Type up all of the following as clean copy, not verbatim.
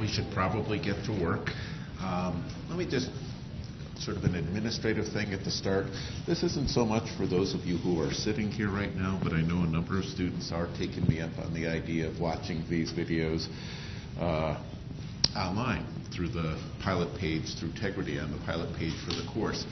we should probably get to work. Let me just sort of an administrative thing at the start. This isn't so much for those of you who are sitting here right now, but I know a number of students are taking me up on the idea of watching these videos online through the pilot page, through Tegrity on the pilot page for the course.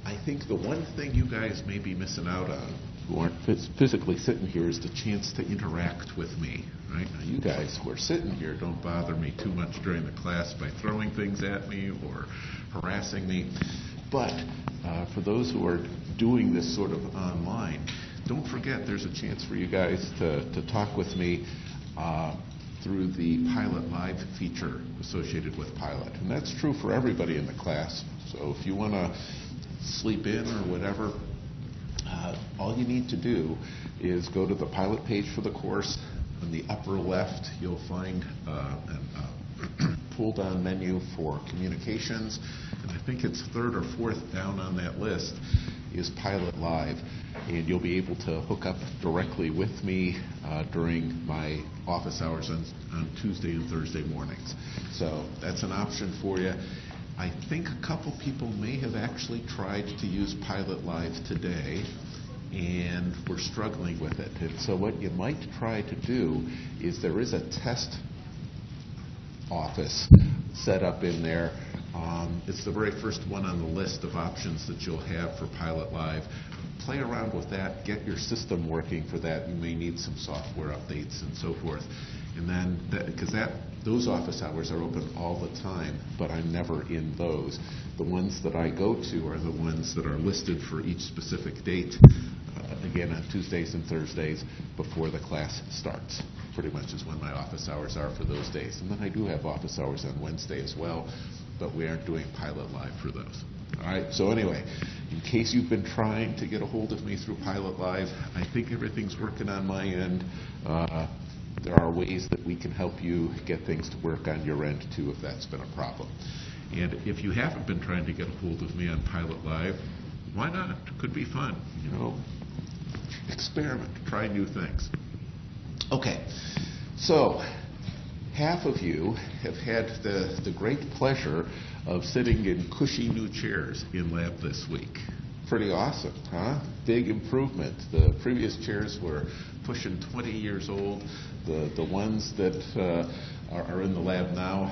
I think the one thing you guys may be missing out on, who aren't physically sitting here, is the chance to interact with me. Right? Now, you guys who are sitting here don't bother me too much during the class by throwing things at me or harassing me. But for those who are doing this sort of online, don't forget there's a chance for you guys to talk with me through the Pilot Live feature associated with Pilot. And that's true for everybody in the class. So if you want to sleep in or whatever, all you need to do is go to the pilot page for the course. On the upper left, you'll find a pull-down menu for communications. And I think it's third or fourth down on that list is Pilot Live. And you'll be able to hook up directly with me during my office hours on Tuesday and Thursday mornings. So that's an option for you. I think a couple people may have actually tried to use Pilot Live today, and we're struggling with it. And so what you might try to do is there is a test office set up in there. It's the very first one on the list of options that you'll have for Pilot Live. Play around with that, get your system working for that. You may need some software updates and so forth. And then, because those office hours are open all the time, but I'm never in those. The ones that I go to are the ones that are listed for each specific date, again on Tuesdays and Thursdays before the class starts. Pretty much is when my office hours are for those days. And then I do have office hours on Wednesday as well, but we aren't doing Pilot Live for those. All right, so anyway, in case you've been trying to get a hold of me through Pilot Live, I think everything's working on my end. There are ways that we can help you get things to work on your end, too, if that's been a problem. And if you haven't been trying to get a hold of me on Pilot Live, why not? It could be fun. You know, experiment, try new things. Okay, so half of you have had the great pleasure of sitting in cushy new chairs in lab this week. Pretty awesome, huh? Big improvement. The previous chairs were pushing 20 years old. The ones that are in the lab now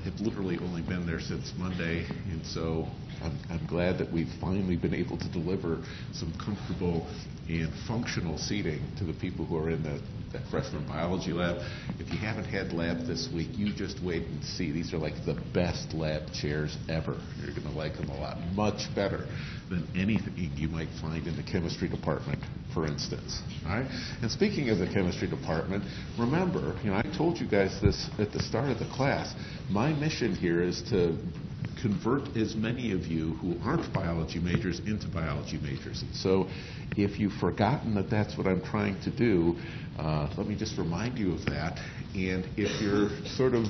have literally only been there since Monday, and so I'm glad that we've finally been able to deliver some comfortable and functional seating to the people who are in that freshman biology lab. If you haven't had lab this week, you just wait and see. These are like the best lab chairs ever. You're going to like them a lot. Much better than anything you might find in the chemistry department, for instance. All right? And speaking of the chemistry department, remember, I told you guys this at the start of the class. My mission here is to convert as many of you who aren't biology majors into biology majors. And so if you've forgotten that that's what I'm trying to do, let me just remind you of that. And if you're sort of,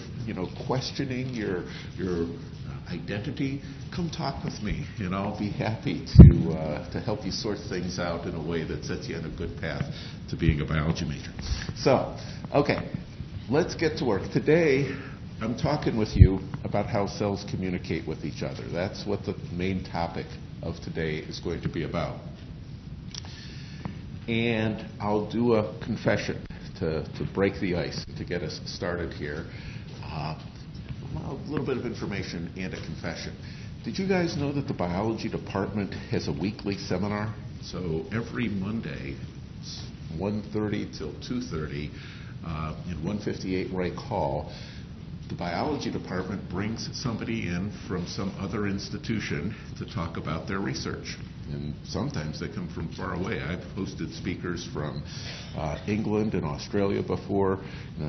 questioning your identity, come talk with me, and I'll be happy to help you sort things out in a way that sets you on a good path to being a biology major. So, okay, let's get to work. Today, I'm talking with you about how cells communicate with each other. That's what the main topic of today is going to be about. And I'll do a confession to break the ice, to get us started here. A little bit of information and a confession. Did you guys know that the biology department has a weekly seminar? So every Monday, 1:30 till 2:30 in 158 Wright Hall, the biology department brings somebody in from some other institution to talk about their research. And sometimes they come from far away. I've hosted speakers from England and Australia before.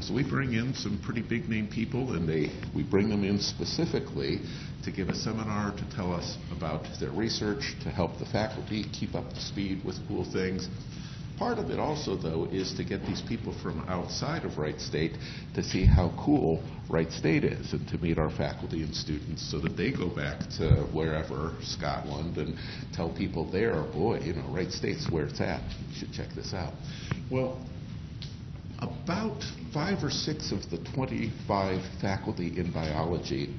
So we bring in some pretty big name people, and we bring them in specifically to give a seminar to tell us about their research, to help the faculty keep up to speed with cool things. Part of it also, though, is to get these people from outside of Wright State to see how cool Wright State is, and to meet our faculty and students so that they go back to wherever, Scotland, and tell people there, boy, Wright State's where it's at. You should check this out. Well, about 5 or 6 of the 25 faculty in biology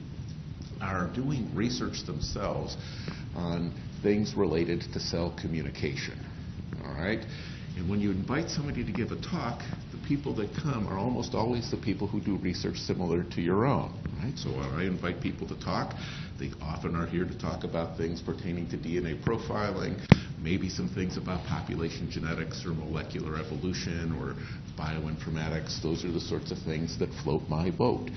are doing research themselves on things related to cell communication. All right? And when you invite somebody to give a talk, the people that come are almost always the people who do research similar to your own. Right? So when I invite people to talk, they often are here to talk about things pertaining to DNA profiling, maybe some things about population genetics or molecular evolution or bioinformatics. Those are the sorts of things that float my boat.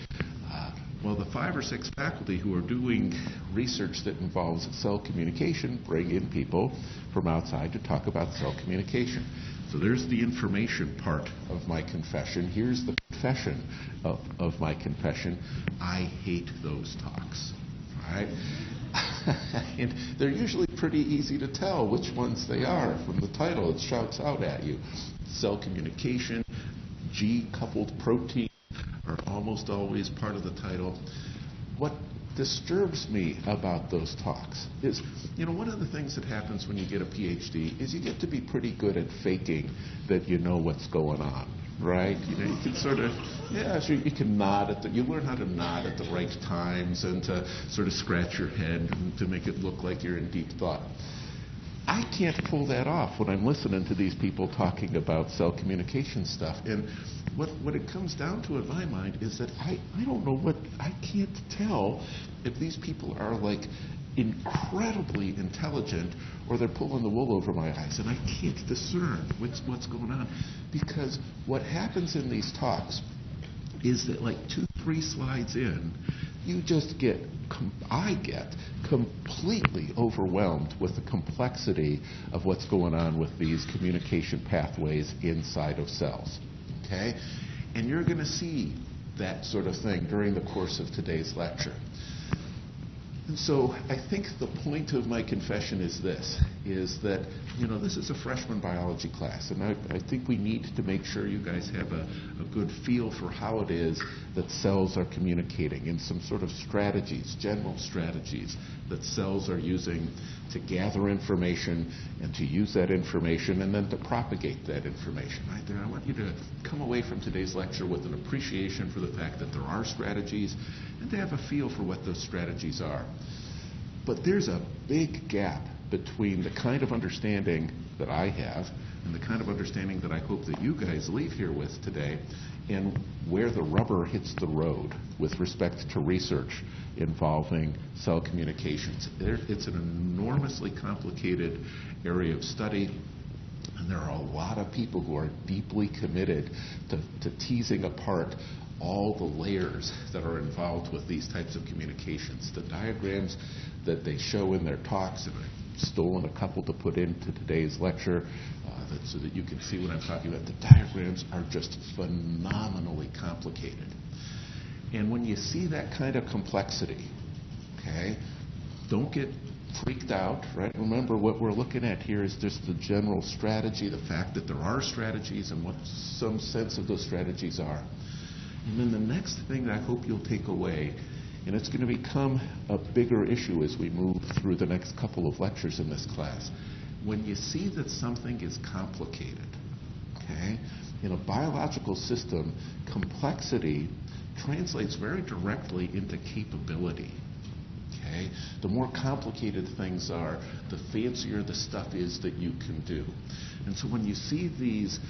Well, the 5 or 6 faculty who are doing research that involves cell communication bring in people from outside to talk about cell communication. So there's the information part of my confession. Here's the confession of my confession. I hate those talks. All right? And they're usually pretty easy to tell which ones they are from the title. It shouts out at you. Cell communication, G-coupled protein are almost always part of the title. What disturbs me about those talks is, one of the things that happens when you get a PhD is you get to be pretty good at faking that you know what's going on, right? You can sort of, you can nod you learn how to nod at the right times and to sort of scratch your head to make it look like you're in deep thought. I can't pull that off when I'm listening to these people talking about cell communication stuff. And what it comes down to in my mind is that I don't know I can't tell if these people are like incredibly intelligent or they're pulling the wool over my eyes. And I can't discern what's going on. Because what happens in these talks is that like 2-3 slides in, I get completely overwhelmed with the complexity of what's going on with these communication pathways inside of cells. Okay? And you're going to see that sort of thing during the course of today's lecture. And so I think the point of my confession is this, is that, this is a freshman biology class, and I think we need to make sure you guys have a good feel for how it is that cells are communicating and some sort of strategies, general strategies that cells are using to gather information and to use that information and then to propagate that information. Right there, I want you to come away from today's lecture with an appreciation for the fact that there are strategies and to have a feel for what those strategies are. But there's a big gap between the kind of understanding that I have and the kind of understanding that I hope that you guys leave here with today and where the rubber hits the road with respect to research involving cell communications. It's an enormously complicated area of study, and there are a lot of people who are deeply committed to teasing apart all the layers that are involved with these types of communications. The diagrams that they show in their talks, and I've stolen a couple to put into today's lecture so that you can see what I'm talking about. The diagrams are just phenomenally complicated. And when you see that kind of complexity, okay, don't get freaked out, right? Remember, what we're looking at here is just the general strategy, the fact that there are strategies and what some sense of those strategies are. And then the next thing that I hope you'll take away, and it's going to become a bigger issue as we move through the next couple of lectures in this class, when you see that something is complicated, okay, in a biological system, complexity translates very directly into capability. Okay? The more complicated things are, the fancier the stuff is that you can do. And so when you see these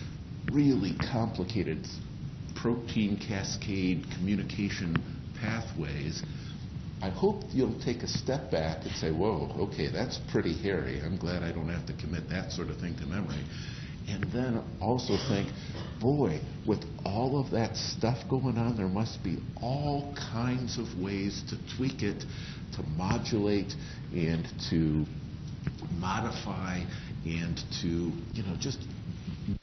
really complicated protein cascade communication pathways, I hope you'll take a step back and say, whoa, okay, that's pretty hairy. I'm glad I don't have to commit that sort of thing to memory. And then also think, boy, with all of that stuff going on, there must be all kinds of ways to tweak it, to modulate, and to modify, and to, just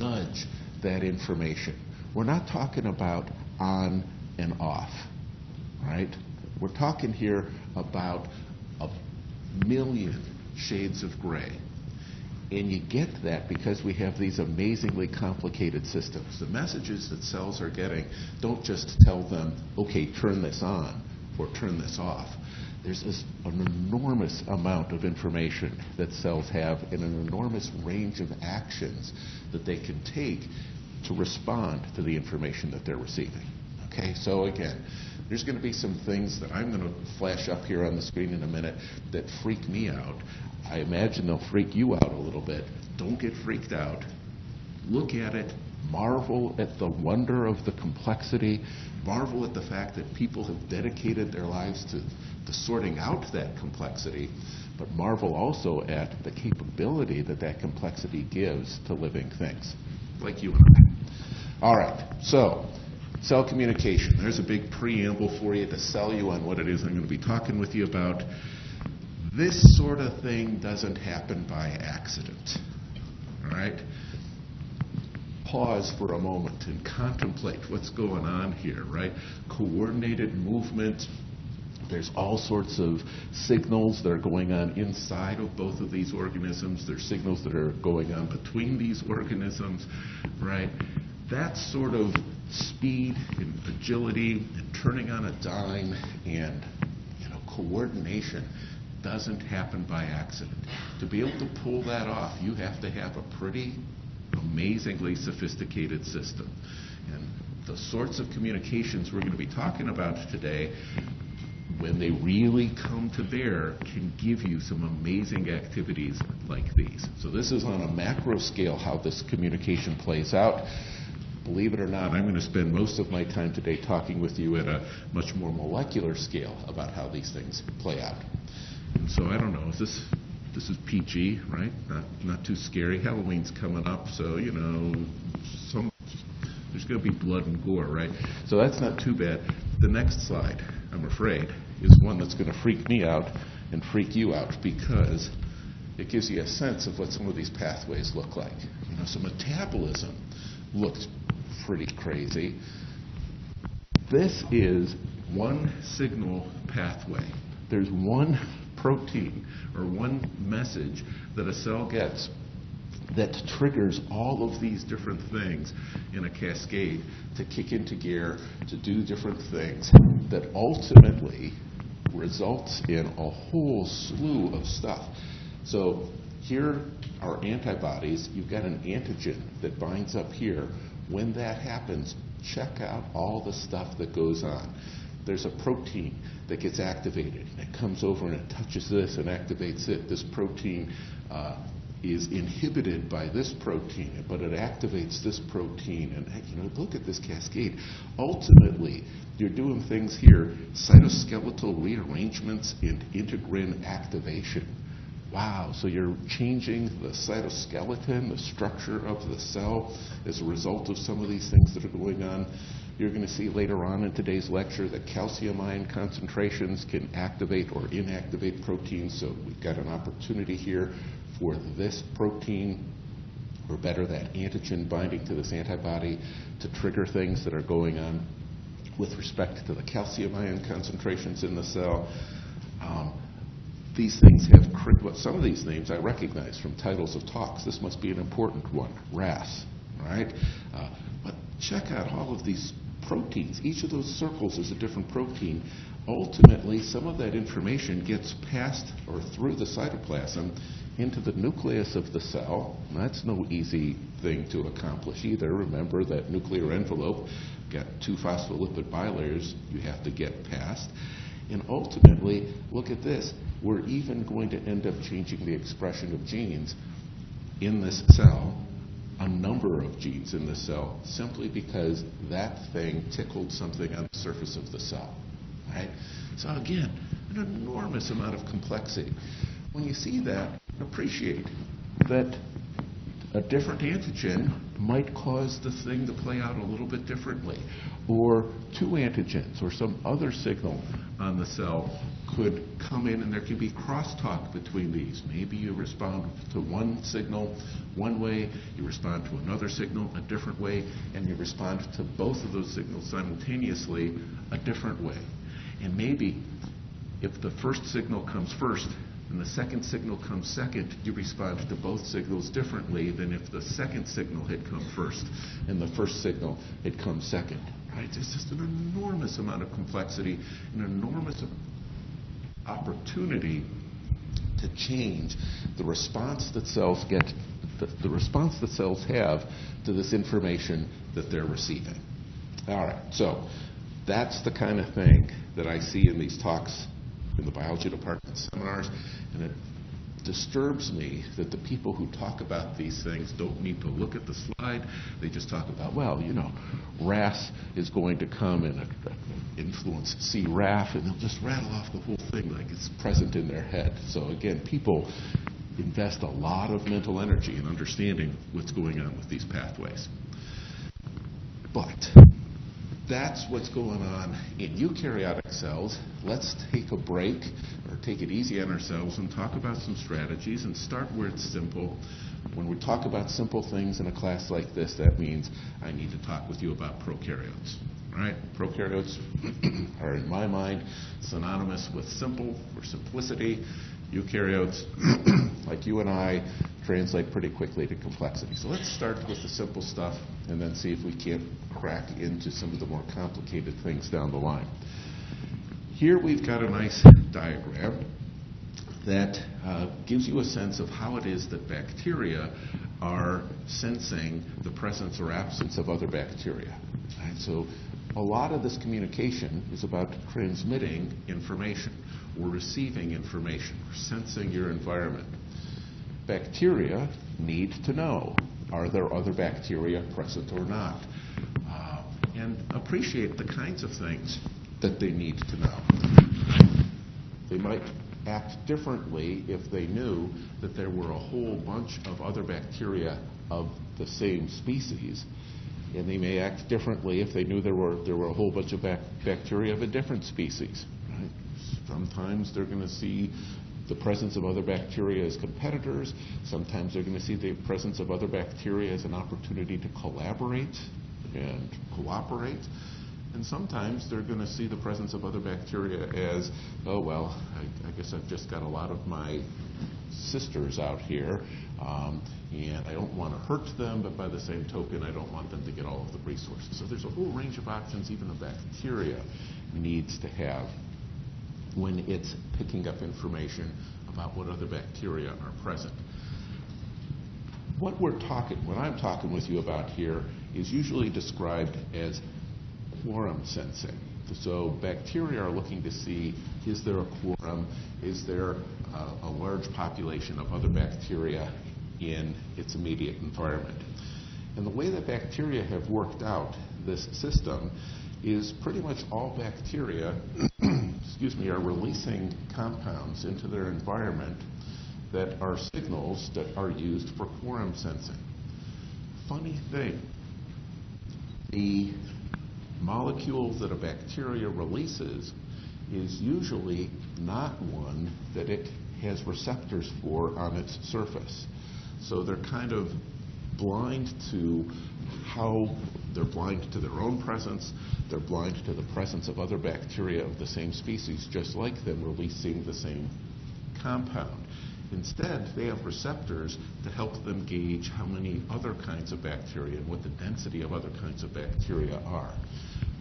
nudge that information. We're not talking about on and off, right? We're talking here about a million shades of gray. And you get that because we have these amazingly complicated systems. The messages that cells are getting don't just tell them, okay, turn this on or turn this off. There's an enormous amount of information that cells have and an enormous range of actions that they can take to respond to the information that they're receiving. Okay, so again, there's going to be some things that I'm going to flash up here on the screen in a minute that freak me out. I imagine they'll freak you out a little bit. Don't get freaked out. Look at it, marvel at the wonder of the complexity, marvel at the fact that people have dedicated their lives to sorting out that complexity, but marvel also at the capability that that complexity gives to living things, like you and I. All right, so cell communication. There's a big preamble for you to sell you on what it is I'm going to be talking with you about. This sort of thing doesn't happen by accident, all right? Pause for a moment and contemplate what's going on here, right? Coordinated movement. There's all sorts of signals that are going on inside of both of these organisms. There's signals that are going on between these organisms, right? That sort of speed and agility and turning on a dime and coordination doesn't happen by accident. To be able to pull that off, you have to have a pretty amazingly sophisticated system. And the sorts of communications we're going to be talking about today, when they really come to bear, can give you some amazing activities like these. So this is on a macro scale how this communication plays out. Believe it or not, I'm going to spend most of my time today talking with you at a much more molecular scale about how these things play out. And so I don't know, this is PG, right? Not too scary. Halloween's coming up, so there's going to be blood and gore, right? So that's not too bad. The next slide, I'm afraid, is one that's going to freak me out and freak you out, because it gives you a sense of what some of these pathways look like. So metabolism looks pretty crazy. This is one signal pathway. There's one protein or one message that a cell gets that triggers all of these different things in a cascade to kick into gear, to do different things that ultimately results in a whole slew of stuff. So here are antibodies. You've got an antigen that binds up here. When that happens, check out all the stuff that goes on. There's a protein that gets activated. It comes over and it touches this and activates it. This protein is inhibited by this protein, but it activates this protein. And look at this cascade. Ultimately, you're doing things here, cytoskeletal rearrangements and integrin activation. Wow, so you're changing the cytoskeleton, the structure of the cell, as a result of some of these things that are going on. You're going to see later on in today's lecture that calcium ion concentrations can activate or inactivate proteins, so we've got an opportunity here for this protein, or better, that antigen binding to this antibody, to trigger things that are going on with respect to the calcium ion concentrations in the cell. These things have, some of these names I recognize from titles of talks. This must be an important one, RAS, right? But check out all of these proteins. Each of those circles is a different protein. Ultimately, some of that information gets passed or through the cytoplasm into the nucleus of the cell. And that's no easy thing to accomplish either. Remember that nuclear envelope, got 2 phospholipid bilayers you have to get past. And ultimately, look at this. We're even going to end up changing the expression of genes in this cell, a number of genes in the cell, simply because that thing tickled something on the surface of the cell, right? So again, an enormous amount of complexity. When you see that, appreciate that a different antigen might cause the thing to play out a little bit differently, or 2 antigens or some other signal on the cell could come in, and there could be crosstalk between these. Maybe you respond to one signal one way, you respond to another signal a different way, and you respond to both of those signals simultaneously a different way. And maybe if the first signal comes first and the second signal comes second, you respond to both signals differently than if the second signal had come first and the first signal had come second. Right? There's just an enormous amount of complexity, an enormous opportunity to change the response that cells get the response that cells have to this information that they're receiving. All right, so that's the kind of thing that I see in these talks in the biology department seminars, and it disturbs me that the people who talk about these things don't need to look at the slide. They just talk about, well, you know, RAS is going to come and influence CRAF, and they'll just rattle off the whole thing like it's present in their head. So again, people invest a lot of mental energy in understanding what's going on with these pathways. But that's what's going on in eukaryotic cells. Let's take a break, or take it easy on ourselves, and talk about some strategies and start where it's simple. When we talk about simple things in a class like this, that means I need to talk with you about prokaryotes. Right? Prokaryotes are, in my mind, synonymous with simple or simplicity. Eukaryotes, like you and I, translate pretty quickly to complexity. So let's start with the simple stuff and then see if we can't crack into some of the more complicated things down the line. Here we've got a nice diagram that gives you a sense of how it is that bacteria are sensing the presence or absence of other bacteria. Right? So a lot of this communication is about transmitting information or receiving information or sensing your environment. Bacteria need to know, are there other bacteria present or not? And appreciate the kinds of things that they need to know. They might act differently if they knew that there were a whole bunch of other bacteria of the same species, and they may act differently if they knew there were a whole bunch of bacteria of a different species. Right? Sometimes they're going to see the presence of other bacteria as competitors. Sometimes they're going to see the presence of other bacteria as an opportunity to collaborate and cooperate. And sometimes they're going to see the presence of other bacteria as, oh, well, I guess I've just got a lot of my sisters out here, and I don't want to hurt them, but by the same token, I don't want them to get all of the resources. So there's a whole range of options even a bacteria needs to have when it's picking up information about what other bacteria are present. What I'm talking with you about here is usually described as quorum sensing. So bacteria are looking to see, is there a quorum? Is there a large population of other bacteria in its immediate environment? And the way that bacteria have worked out this system is pretty much all bacteria are releasing compounds into their environment that are signals that are used for quorum sensing. Funny thing, the molecule that a bacteria releases is usually not one that it has receptors for on its surface. So they're kind of blind to they're blind to their own presence, they're blind to the presence of other bacteria of the same species, just like them releasing the same compound. Instead, they have receptors to help them gauge how many other kinds of bacteria and what the density of other kinds of bacteria are.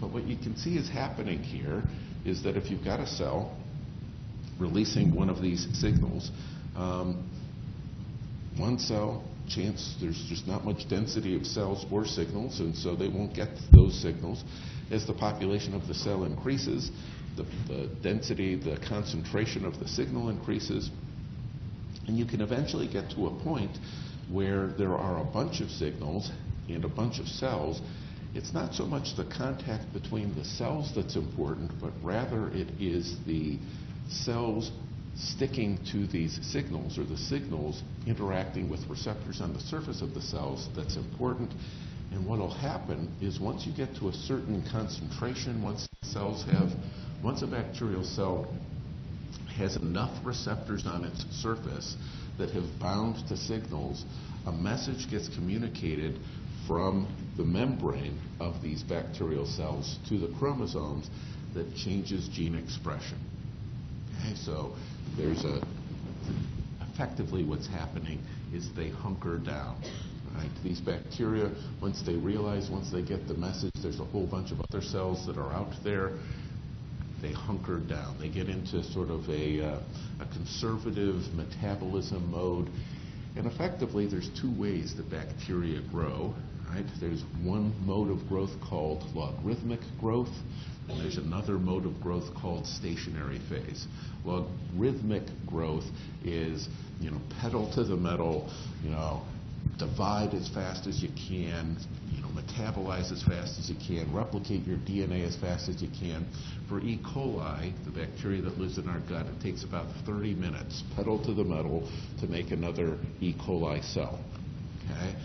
But what you can see is happening here is that if you've got a cell releasing one of these signals, one cell, there's just not much density of cells or signals, and so they won't get those signals. As the population of the cell increases, the density, the concentration of the signal increases, and you can eventually get to a point where there are a bunch of signals and a bunch of cells. It's not so much the contact between the cells that's important, but rather it is the cells sticking to these signals, or the signals interacting with receptors on the surface of the cells, that's important. And what will happen is once you get to a certain concentration, once a bacterial cell has enough receptors on its surface that have bound to signals, a message gets communicated from the membrane of these bacterial cells to the chromosomes that changes gene expression. Okay, so effectively what's happening is they hunker down. Right? These bacteria, once they get the message, there's a whole bunch of other cells that are out there, they hunker down. They get into sort of a conservative metabolism mode, And effectively, there's two ways that bacteria grow, right? There's one mode of growth called logarithmic growth, and there's another mode of growth called stationary phase. Logarithmic growth is, pedal to the metal, divide as fast as you can, metabolize as fast as you can, replicate your DNA as fast as you can. For E. coli, the bacteria that lives in our gut, it takes about 30 minutes, pedal to the metal, to make another E. coli cell. Okay?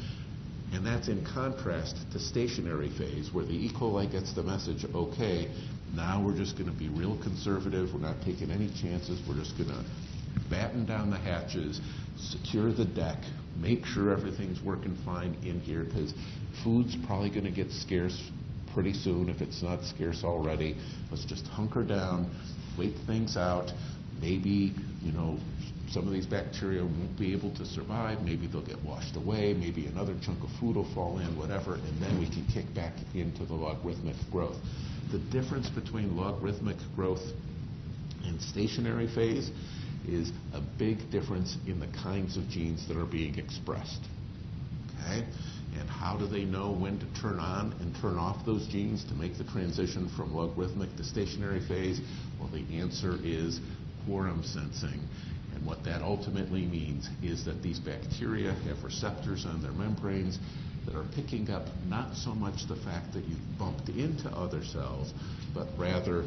And that's in contrast to stationary phase, where the E. coli gets the message, okay, now we're just going to be real conservative, we're not taking any chances, we're just going to batten down the hatches, secure the deck, make sure everything's working fine in here, because food's probably going to get scarce pretty soon if it's not scarce already. Let's just hunker down, wait things out. Maybe, some of these bacteria won't be able to survive. Maybe they'll get washed away. Maybe another chunk of food will fall in, whatever, and then we can kick back into the logarithmic growth. The difference between logarithmic growth and stationary phase is a big difference in the kinds of genes that are being expressed. Okay? And how do they know when to turn on and turn off those genes to make the transition from logarithmic to stationary phase? Well, the answer is quorum sensing. And what that ultimately means is that these bacteria have receptors on their membranes that are picking up not so much the fact that you've bumped into other cells, but rather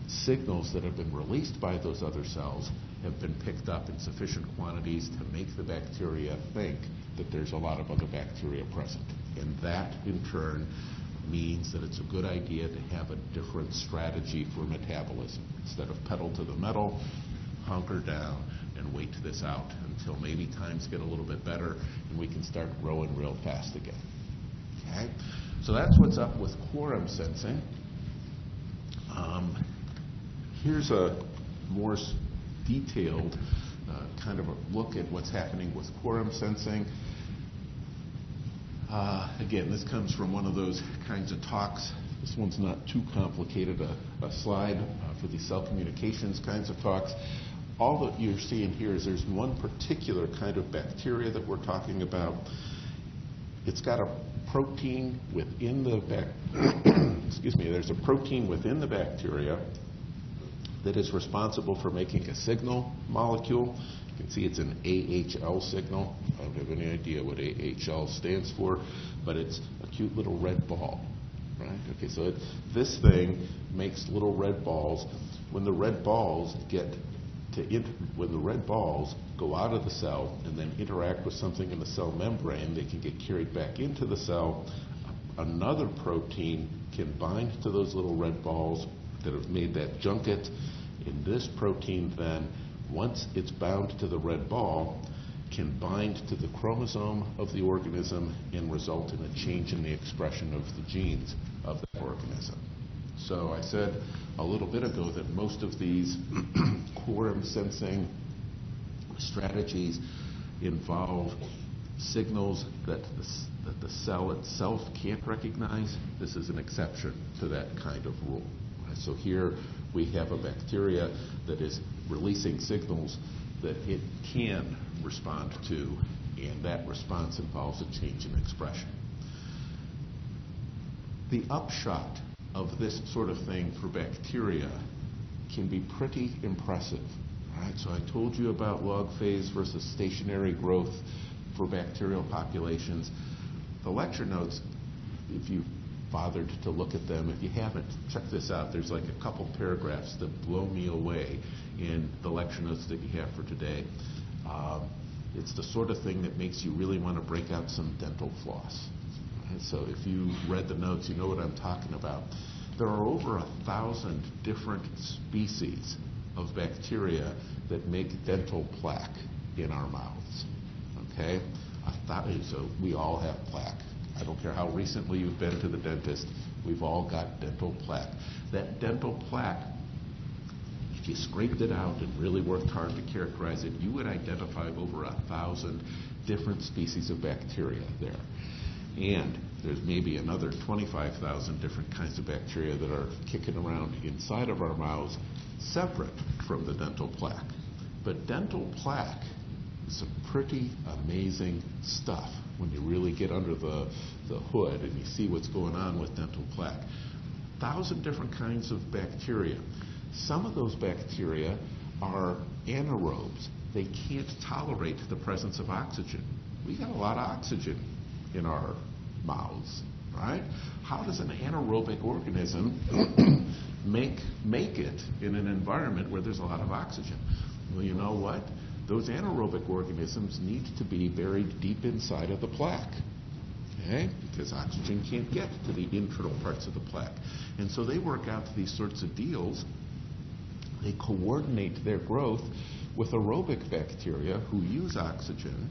signals that have been released by those other cells have been picked up in sufficient quantities to make the bacteria think that there's a lot of other bacteria present. And that, in turn, means that it's a good idea to have a different strategy for metabolism. Instead of pedal to the metal, hunker down and wait this out until maybe times get a little bit better and we can start growing real fast again. Okay? So that's what's up with quorum sensing. Here's a more detailed kind of a look at what's happening with quorum sensing. Again, this comes from one of those kinds of talks. This one's not too complicated, a slide for the cell communications kinds of talks. All that you're seeing here is there's one particular kind of bacteria that we're talking about. It's got a protein within the there's a protein within the bacteria that is responsible for making a signal molecule. You can see it's an AHL signal. I don't have any idea what AHL stands for, but it's a cute little red ball, right? Okay, so this thing makes little red balls. When the red balls when the red balls go out of the cell and then interact with something in the cell membrane, they can get carried back into the cell. Another protein can bind to those little red balls that have made that junket. And this protein then, once it's bound to the red ball, can bind to the chromosome of the organism and result in a change in the expression of the genes of that organism. So I said a little bit ago that most of these quorum sensing strategies involve signals that the cell itself can't recognize. This is an exception to that kind of rule. So here we have a bacteria that is releasing signals that it can respond to, and that response involves a change in expression. The upshot of this sort of thing for bacteria can be pretty impressive. Right? So I told you about log phase versus stationary growth for bacterial populations. The lecture notes, if you bothered to look at them, if you haven't, check this out. There's like a couple paragraphs that blow me away in the lecture notes that you have for today. It's the sort of thing that makes you really want to break out some dental floss. Right? So if you read the notes, you know what I'm talking about. There are over 1,000 different species of bacteria that make dental plaque in our mouths. Okay? So we all have plaque. I don't care how recently you've been to the dentist, we've all got dental plaque. That dental plaque, if you scraped it out and really worked hard to characterize it, you would identify over 1,000 different species of bacteria there. And there's maybe another 25,000 different kinds of bacteria that are kicking around inside of our mouths, separate from the dental plaque. But dental plaque some pretty amazing stuff when you really get under the hood and you see what's going on with dental plaque. 1,000 different kinds of bacteria. Some of those bacteria are anaerobes. They can't tolerate the presence of oxygen. We got a lot of oxygen in our mouths, right? How does an anaerobic organism make it in an environment where there's a lot of oxygen? Well, you know what? Those anaerobic organisms need to be buried deep inside of the plaque, okay? Because oxygen can't get to the internal parts of the plaque. And so they work out these sorts of deals. They coordinate their growth with aerobic bacteria who use oxygen.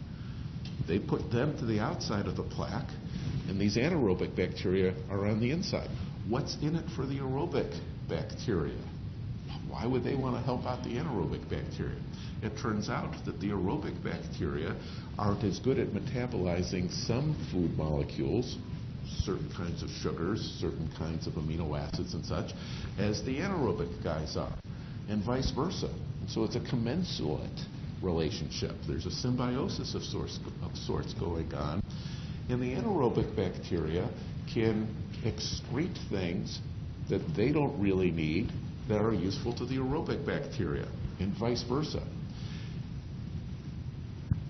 They put them to the outside of the plaque, and these anaerobic bacteria are on the inside. What's in it for the aerobic bacteria? Why would they want to help out the anaerobic bacteria? It turns out that the aerobic bacteria aren't as good at metabolizing some food molecules, certain kinds of sugars, certain kinds of amino acids and such, as the anaerobic guys are, and vice versa. And so it's a commensurate relationship. There's a symbiosis of sorts going on. And the anaerobic bacteria can excrete things that they don't really need that are useful to the aerobic bacteria, and vice versa.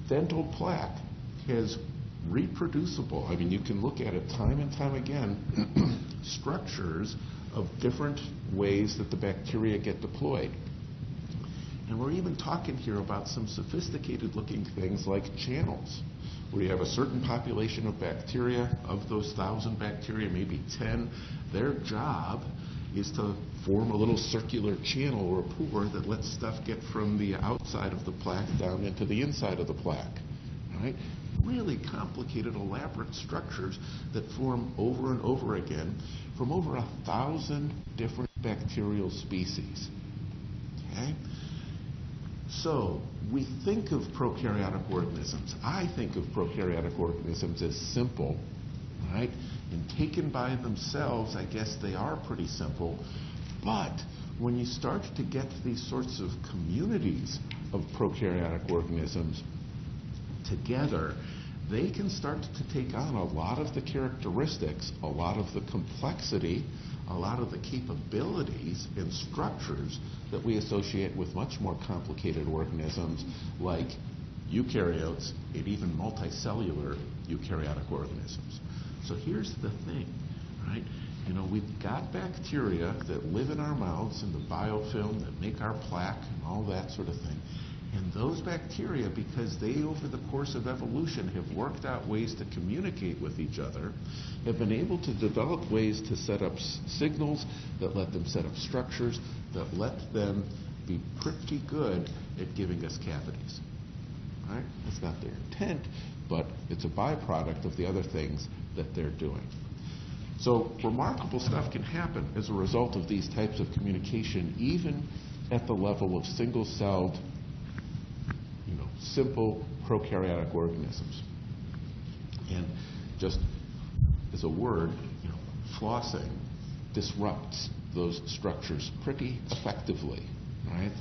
Dental plaque is reproducible. I mean, you can look at it time and time again, structures of different ways that the bacteria get deployed. And we're even talking here about some sophisticated looking things like channels, where you have a certain population of bacteria. Of those 1,000 bacteria, maybe 10, their job is to form a little circular channel or pore that lets stuff get from the outside of the plaque down into the inside of the plaque. Right? Really complicated, elaborate structures that form over and over again from over 1,000 different bacterial species. Okay? So we think of prokaryotic organisms. I think of prokaryotic organisms as simple, right? And taken by themselves, I guess they are pretty simple. But when you start to get these sorts of communities of prokaryotic organisms together, they can start to take on a lot of the characteristics, a lot of the complexity, a lot of the capabilities and structures that we associate with much more complicated organisms like eukaryotes and even multicellular eukaryotic organisms. So here's the thing, right? You know, we've got bacteria that live in our mouths and the biofilm that make our plaque and all that sort of thing. And those bacteria, because they, over the course of evolution, have worked out ways to communicate with each other, have been able to develop ways to set up signals that let them set up structures that let them be pretty good at giving us cavities. Right? That's not their intent, but it's a byproduct of the other things that they're doing. So remarkable stuff can happen as a result of these types of communication, even at the level of single-celled, simple prokaryotic organisms. And just as a word, flossing disrupts those structures pretty effectively, right?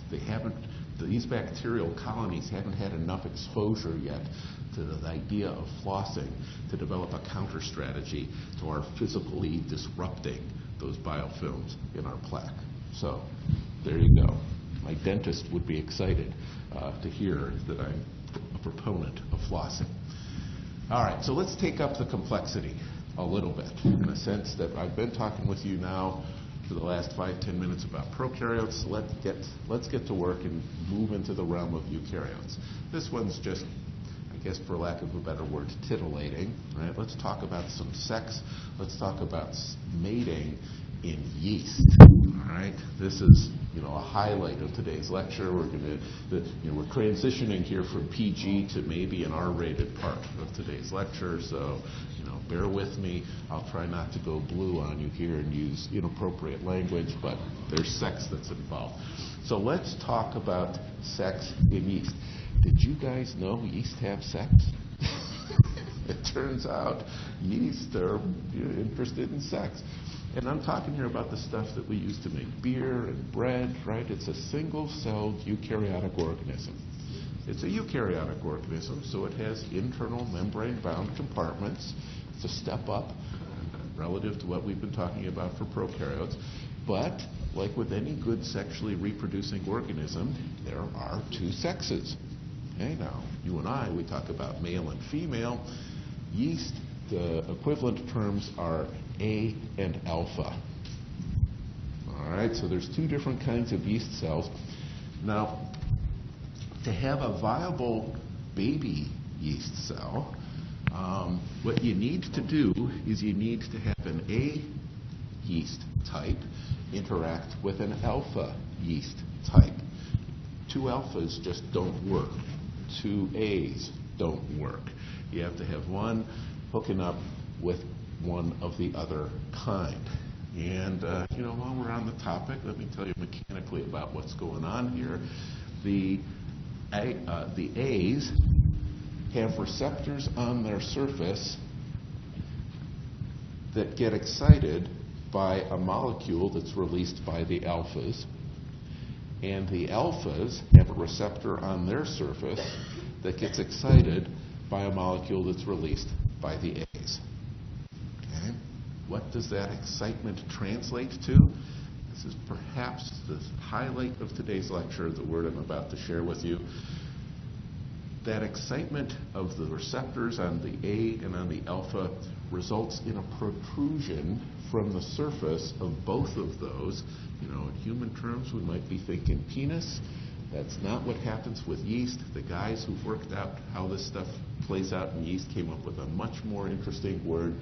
These bacterial colonies haven't had enough exposure yet to the idea of flossing to develop a counter strategy to our physically disrupting those biofilms in our plaque. So there you go. My dentist would be excited to hear that I'm a proponent of flossing. All right, so let's take up the complexity a little bit, in a sense that I've been talking with you now for the last 5-10 minutes about prokaryotes. Let's get to work and move into the realm of eukaryotes. This one's just, I guess for lack of a better word, titillating. Right? Let's talk about some sex. Let's talk about mating in yeast. All right, this is a highlight of today's lecture. We're we're transitioning here from PG to maybe an R-rated part of today's lecture. So bear with me. I'll try not to go blue on you here and use inappropriate language, but there's sex that's involved. So let's talk about sex in yeast. Did you guys know yeast have sex? It turns out yeast are interested in sex. And I'm talking here about the stuff that we use to make beer and bread, right? It's a single-celled eukaryotic organism. It's a eukaryotic organism, so it has internal membrane-bound compartments. It's a step up relative to what we've been talking about for prokaryotes. But, like with any good sexually reproducing organism, there are two sexes. Okay, now, you and I, we talk about male and female. Yeast, the equivalent terms are A and alpha. All right, so there's two different kinds of yeast cells. Now, to have a viable baby yeast cell, what you need to do is you need to have an A yeast type interact with an alpha yeast type. Two alphas just don't work. Two A's don't work. You have to have one hooking up with one of the other kind. And, while we're on the topic, let me tell you mechanically about what's going on here. The A's have receptors on their surface that get excited by a molecule that's released by the alphas, and the alphas have a receptor on their surface that gets excited by a molecule that's released by the A's. Okay? What does that excitement translate to? This is perhaps the highlight of today's lecture, the word I'm about to share with you. That excitement of the receptors on the A and on the alpha results in a protrusion from the surface of both of those. In human terms, we might be thinking penis. That's not what happens with yeast. The guys who've worked out how this stuff plays out in yeast came up with a much more interesting word.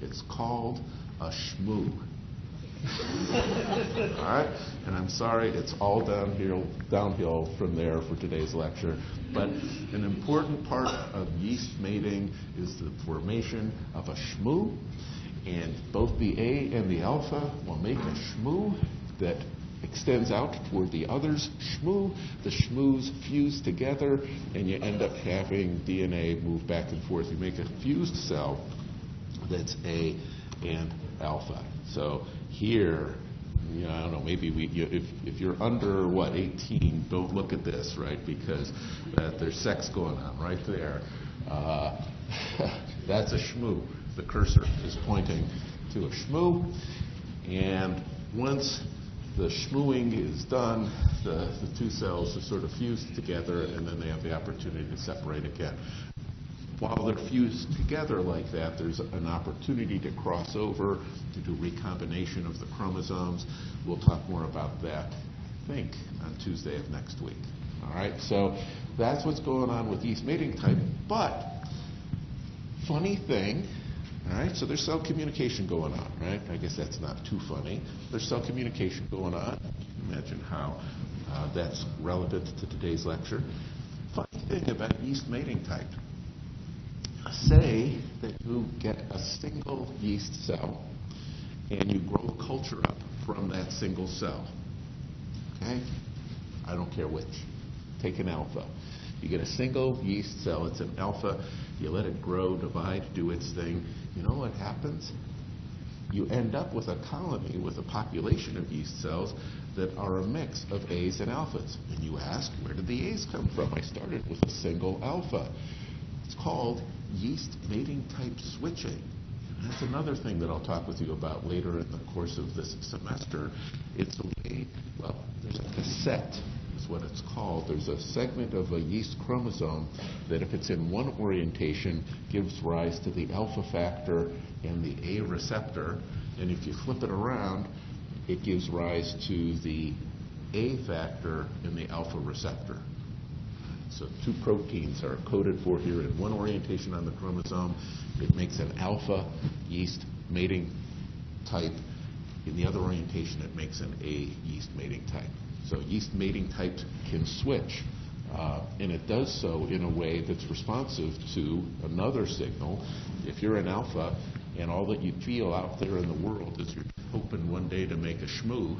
It's called a shmoo. All right? And I'm sorry, it's all downhill from there for today's lecture. But an important part of yeast mating is the formation of a shmoo. And both the A and the alpha will make a shmoo that extends out toward the other's shmoo. The shmoos fuse together, and you end up having DNA move back and forth. You make a fused cell that's A and alpha. So here, I don't know, maybe if you're under, 18, don't look at this, right? Because there's sex going on right there. That's a shmoo. The cursor is pointing to a shmoo. And once the shmooing is done, the two cells are sort of fused together, and then they have the opportunity to separate again. While they're fused together like that, there's an opportunity to cross over, to do recombination of the chromosomes. We'll talk more about that, I think, on Tuesday of next week. All right, so that's what's going on with yeast mating type. But, funny thing, all right, so there's cell communication going on, right? I guess that's not too funny. There's cell communication going on. Imagine how that's relevant to today's lecture. Funny thing about yeast mating type. Say that you get a single yeast cell and you grow a culture up from that single cell. Okay? I don't care which. Take an alpha. You get a single yeast cell, it's an alpha, you let it grow, divide, do its thing. You know what happens? You end up with a colony, with a population of yeast cells that are a mix of A's and alphas. And you ask, where did the A's come from? I started with a single alpha. It's called yeast mating type switching. And that's another thing that I'll talk with you about later in the course of this semester. It's a way, there's a cassette, is what it's called. There's a segment of a yeast chromosome that if it's in one orientation gives rise to the alpha factor and the A receptor. And if you flip it around, it gives rise to the A factor and the alpha receptor. So two proteins are coded for here in one orientation on the chromosome. It makes an alpha yeast mating type. In the other orientation, it makes an A yeast mating type. So yeast mating types can switch, and it does so in a way that's responsive to another signal. If you're an alpha and all that you feel out there in the world is you're hoping one day to make a shmoo,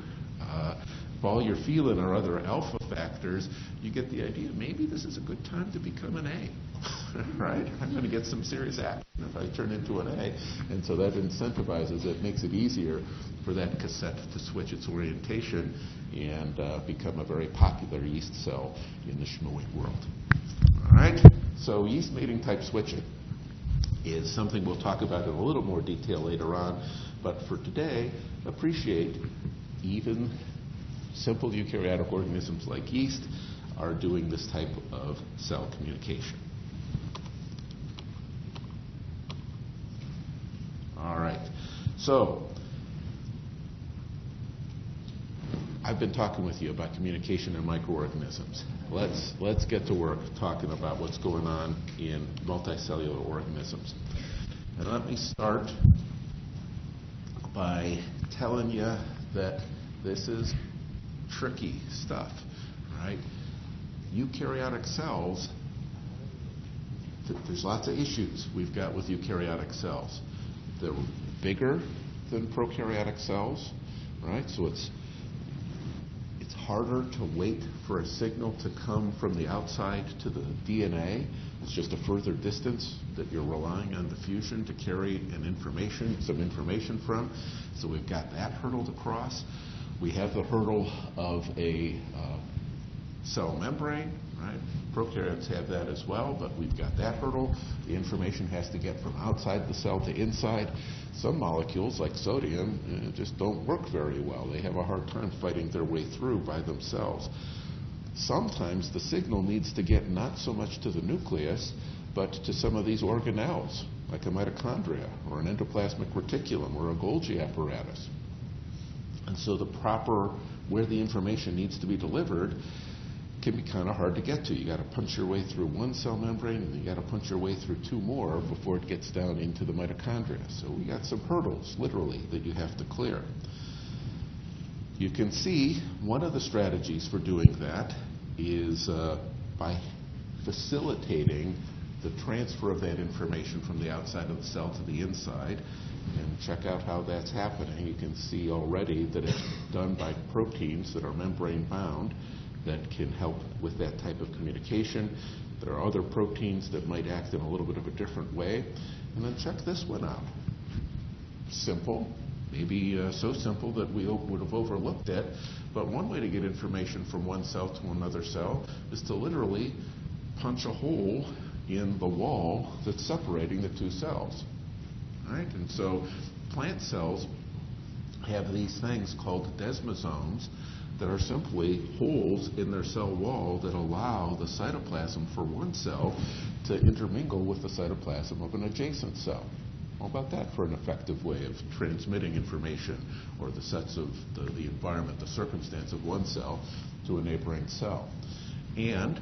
if all you're feeling are other alpha factors, you get the idea maybe this is a good time to become an A. right? I'm going to get some serious action if I turn into an A. And so that incentivizes it, makes it easier for that cassette to switch its orientation and become a very popular yeast cell in the schmooing world. All right? So yeast mating type switching is something we'll talk about in a little more detail later on. But for today, appreciate even simple eukaryotic organisms like yeast are doing this type of cell communication. All right. So I've been talking with you about communication in microorganisms. Let's get to work talking about what's going on in multicellular organisms. And let me start by telling you that this is tricky stuff, right? Eukaryotic cells, there's lots of issues we've got with eukaryotic cells. They're bigger than prokaryotic cells, right? So it's harder to wait for a signal to come from the outside to the DNA. It's just a further distance that you're relying on the fusion to carry some information from. So we've got that hurdle to cross. We have the hurdle of a cell membrane, right? Prokaryotes have that as well, but we've got that hurdle. The information has to get from outside the cell to inside. Some molecules, like sodium, just don't work very well. They have a hard time fighting their way through by themselves. Sometimes the signal needs to get not so much to the nucleus, but to some of these organelles, like a mitochondria, or an endoplasmic reticulum, or a Golgi apparatus. And so where the information needs to be delivered can be kind of hard to get to. You got to punch your way through one cell membrane, and you got to punch your way through two more before it gets down into the mitochondria. So we got some hurdles, literally, that you have to clear. You can see one of the strategies for doing that is by facilitating the transfer of that information from the outside of the cell to the inside. And check out how that's happening. You can see already that it's done by proteins that are membrane bound that can help with that type of communication. There are other proteins that might act in a little bit of a different way. And then check this one out. Simple, maybe so simple that we would have overlooked it, but one way to get information from one cell to another cell is to literally punch a hole in the wall that's separating the two cells. Right? And so plant cells have these things called desmosomes that are simply holes in their cell wall that allow the cytoplasm for one cell to intermingle with the cytoplasm of an adjacent cell. How about that for an effective way of transmitting information, or the sets of the environment, the circumstance of one cell to a neighboring cell? And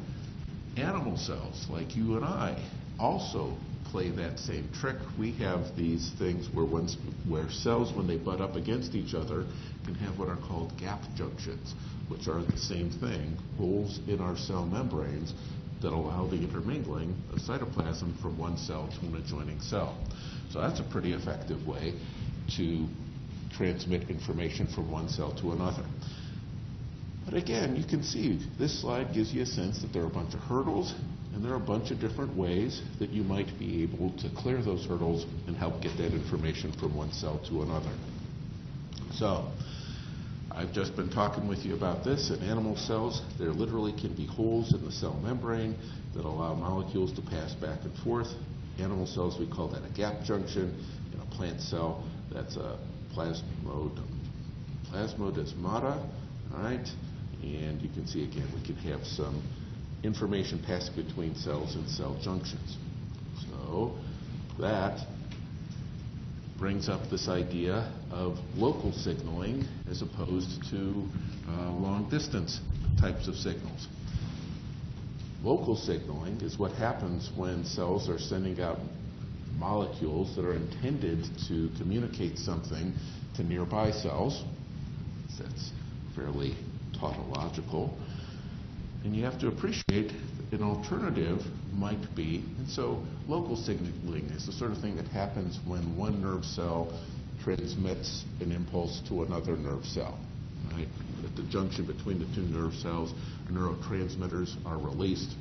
animal cells, like you and I, also play that same trick. We have these things where cells, when they butt up against each other, can have what are called gap junctions, which are the same thing, holes in our cell membranes that allow the intermingling of cytoplasm from one cell to an adjoining cell. So that's a pretty effective way to transmit information from one cell to another. But again, you can see this slide gives you a sense that there are a bunch of hurdles, and there are a bunch of different ways that you might be able to clear those hurdles and help get that information from one cell to another. So, I've just been talking with you about this. In animal cells, there literally can be holes in the cell membrane that allow molecules to pass back and forth. Animal cells, we call that a gap junction. In a plant cell, that's a plasmodesmata, all right? And you can see again, we can have some information passing between cells and cell junctions. So that brings up this idea of local signaling as opposed to long distance types of signals. Local signaling is what happens when cells are sending out molecules that are intended to communicate something to nearby cells. That's fairly tautological. And you have to appreciate an alternative might be, and so local signaling is the sort of thing that happens when one nerve cell transmits an impulse to another nerve cell. Right? At the junction between the two nerve cells, neurotransmitters are released,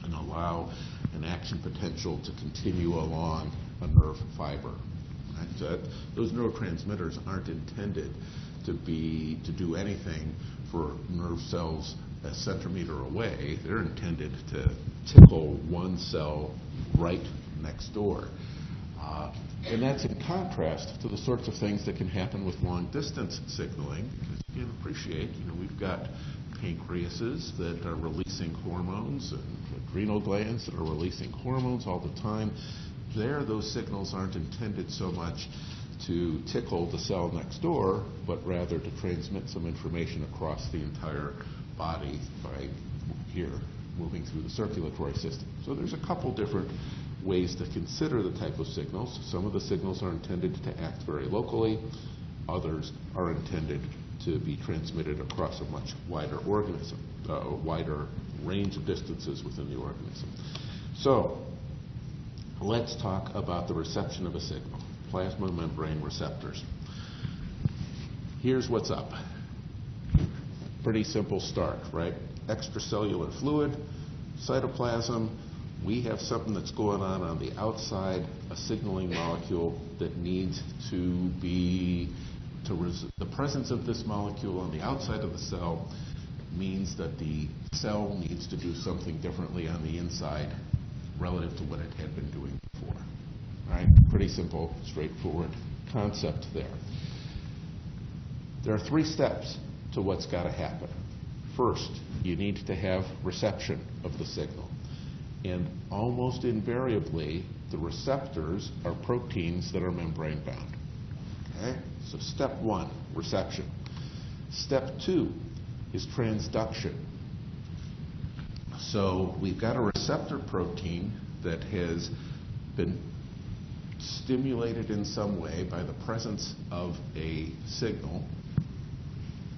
and allow an action potential to continue along a nerve fiber. Right? So those neurotransmitters aren't intended to do anything for nerve cells a centimeter away. They're intended to tickle one cell right next door. And that's in contrast to the sorts of things that can happen with long-distance signaling. Because you can appreciate, we've got pancreases that are releasing hormones and adrenal glands that are releasing hormones all the time. Those signals aren't intended so much to tickle the cell next door, but rather to transmit some information across the entire body by moving through the circulatory system. So there's a couple different ways to consider the type of signals. Some of the signals are intended to act very locally. Others are intended to be transmitted across a much wider organism, a wider range of distances within the organism. So let's talk about the reception of a signal, plasma membrane receptors. Here's what's up. Pretty simple start, right? Extracellular fluid, cytoplasm. We have something that's going on the outside, a signaling molecule that needs to be, the presence of this molecule on the outside of the cell means that the cell needs to do something differently on the inside relative to what it had been doing before. All right? Pretty simple, straightforward concept there. There are 3 steps to what's got to happen. First, you need to have reception of the signal. And almost invariably, the receptors are proteins that are membrane bound. Okay? So step 1, reception. Step 2 is transduction. So we've got a receptor protein that has been stimulated in some way by the presence of a signal,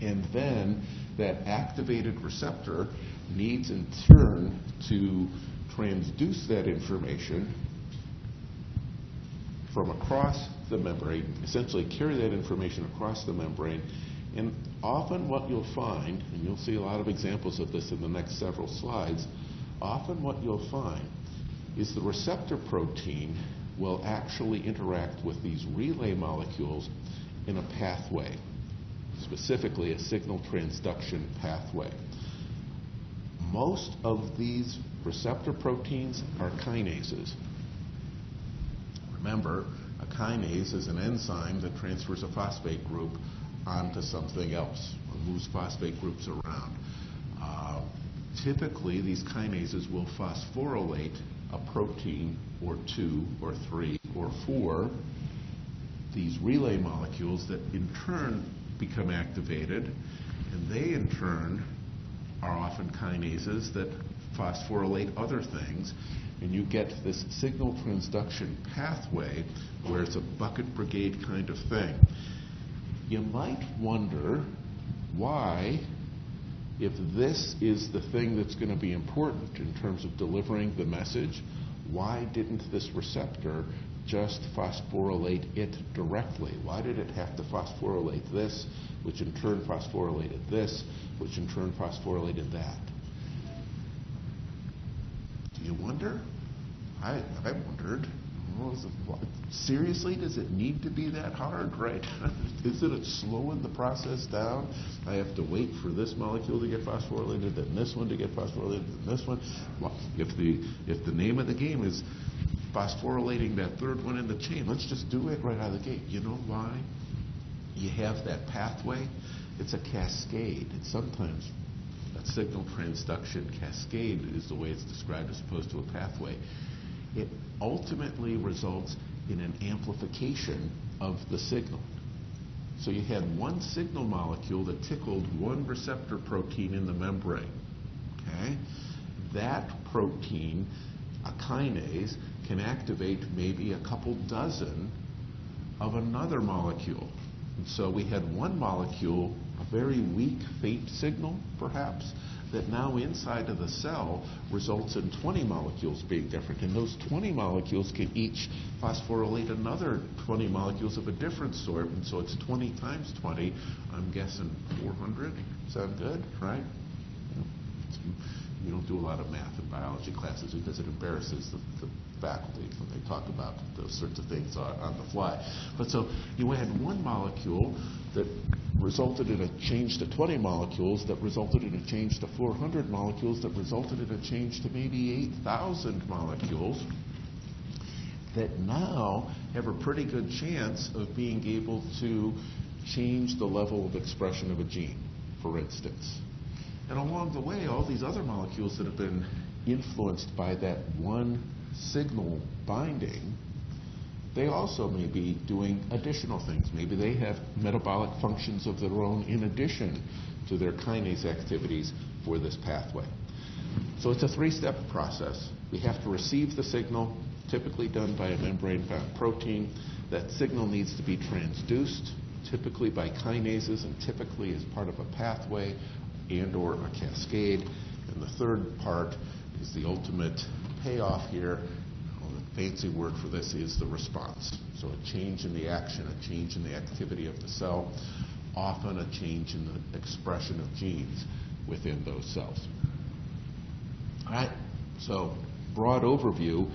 and then that activated receptor needs in turn to transduce that information from across the membrane, essentially carry that information across the membrane. And often what you'll find, and you'll see a lot of examples of this in the next several slides, often what you'll find is the receptor protein will actually interact with these relay molecules in a pathway, specifically a signal transduction pathway. Most of these receptor proteins are kinases. Remember, a kinase is an enzyme that transfers a phosphate group onto something else, or moves phosphate groups around. Typically, these kinases will phosphorylate a protein or 2 or 3 or 4, these relay molecules that in turn become activated, and they in turn are often kinases that phosphorylate other things, and you get this signal transduction pathway where it's a bucket brigade kind of thing. You might wonder why, if this is the thing that's going to be important in terms of delivering the message, why didn't this receptor just phosphorylate it directly? Why did it have to phosphorylate this, which in turn phosphorylated this, which in turn phosphorylated that? Do you wonder? I wondered. Seriously, does it need to be that hard, right? Isn't it slowing the process down? I have to wait for this molecule to get phosphorylated, then this one to get phosphorylated, then this one. Well, if the name of the game is phosphorylating that third one in the chain, let's just do it right out of the gate. You know why? You have that pathway. It's a cascade. It's sometimes a signal transduction cascade is the way it's described as opposed to a pathway. It ultimately results in an amplification of the signal. So you had one signal molecule that tickled one receptor protein in the membrane. Okay? That protein, a kinase, can activate maybe a couple dozen of another molecule. And so we had one molecule, a very weak, faint signal, perhaps, that now inside of the cell results in 20 molecules being different. And those 20 molecules can each phosphorylate another 20 molecules of a different sort. And so it's 20 times 20. I'm guessing 400. Sound good, right? we don't do a lot of math in biology classes because it embarrasses the faculty when they talk about those sorts of things on the fly. But so you add one molecule that resulted in a change to 20 molecules, that resulted in a change to 400 molecules, that resulted in a change to maybe 8,000 molecules, that now have a pretty good chance of being able to change the level of expression of a gene, for instance. And along the way, all these other molecules that have been influenced by that one signal binding, they also may be doing additional things. Maybe they have metabolic functions of their own in addition to their kinase activities for this pathway. So it's a three-step process. We have to receive the signal, typically done by a membrane-bound protein. That signal needs to be transduced, typically by kinases and typically as part of a pathway and or a cascade. And the third part is the ultimate payoff here. The fancy word for this is the response. So a change in the action, a change in the activity of the cell, often a change in the expression of genes within those cells. All right, so broad overview.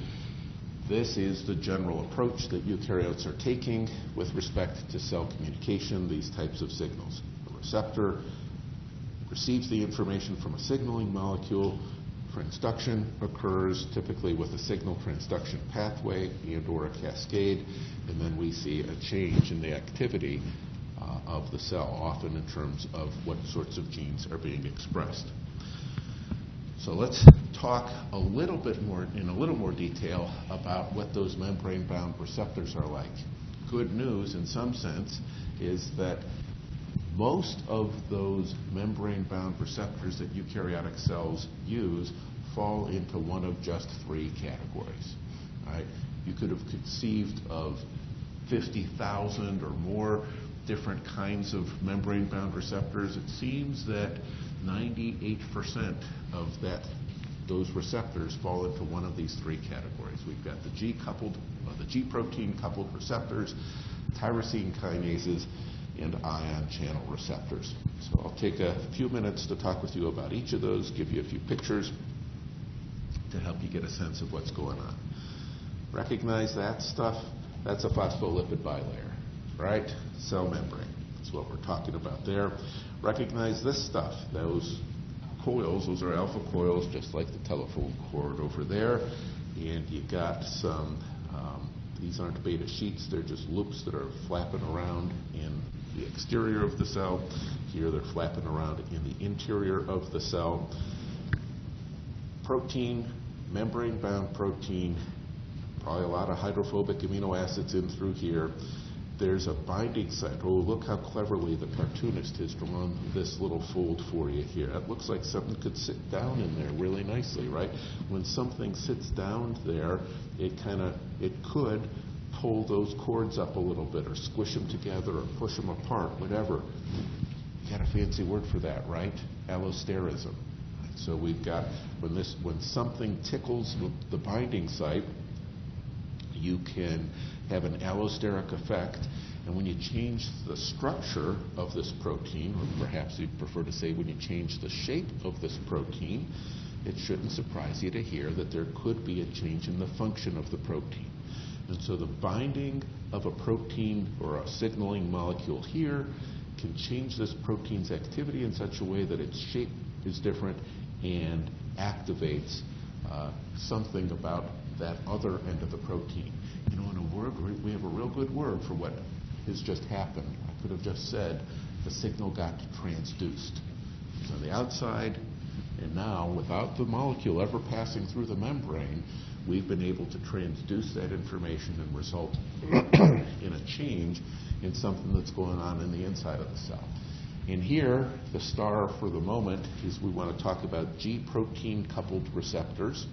This is the general approach that eukaryotes are taking with respect to cell communication, these types of signals. The receptor receives the information from a signaling molecule. Transduction occurs typically with a signal transduction pathway and or a cascade, and then we see a change in the activity of the cell, often in terms of what sorts of genes are being expressed. So let's talk a little bit more, in a little more detail, about what those membrane-bound receptors are like. Good news, in some sense, is that most of those membrane-bound receptors that eukaryotic cells use fall into one of just three categories. Right? You could have conceived of 50,000 or more different kinds of membrane-bound receptors. It seems that 98% of those receptors fall into one of these three categories. We've got the G protein coupled receptors, tyrosine kinases, and ion channel receptors. So I'll take a few minutes to talk with you about each of those, give you a few pictures to help you get a sense of what's going on. Recognize that stuff? That's a phospholipid bilayer, right? Cell membrane. That's what we're talking about there. Recognize this stuff. Those coils, those are alpha coils, just like the telephone cord over there. And you got some, these aren't beta sheets, they're just loops that are flapping around in the exterior of the cell. Here they're flapping around in the interior of the cell. Protein, membrane-bound protein, probably a lot of hydrophobic amino acids in through here. There's a binding site. Oh, look how cleverly the cartoonist has drawn this little fold for you here. It looks like something could sit down in there really nicely, right? When something sits down there, it could pull those cords up a little bit or squish them together or push them apart, whatever. You got a fancy word for that, right? Allosterism. So we've got, when something tickles the binding site, you can have an allosteric effect, and when you change the structure of this protein, or perhaps you'd prefer to say when you change the shape of this protein, it shouldn't surprise you to hear that there could be a change in the function of the protein. And so the binding of a protein or a signaling molecule here can change this protein's activity in such a way that its shape is different and activates something about that other end of the protein. You know, in a word, we have a real good word for what has just happened. I could have just said the signal got transduced. It's on the outside, and now, without the molecule ever passing through the membrane, we've been able to transduce that information and result in a change in something that's going on in the inside of the cell. And here, the star for the moment is we want to talk about G protein coupled receptors.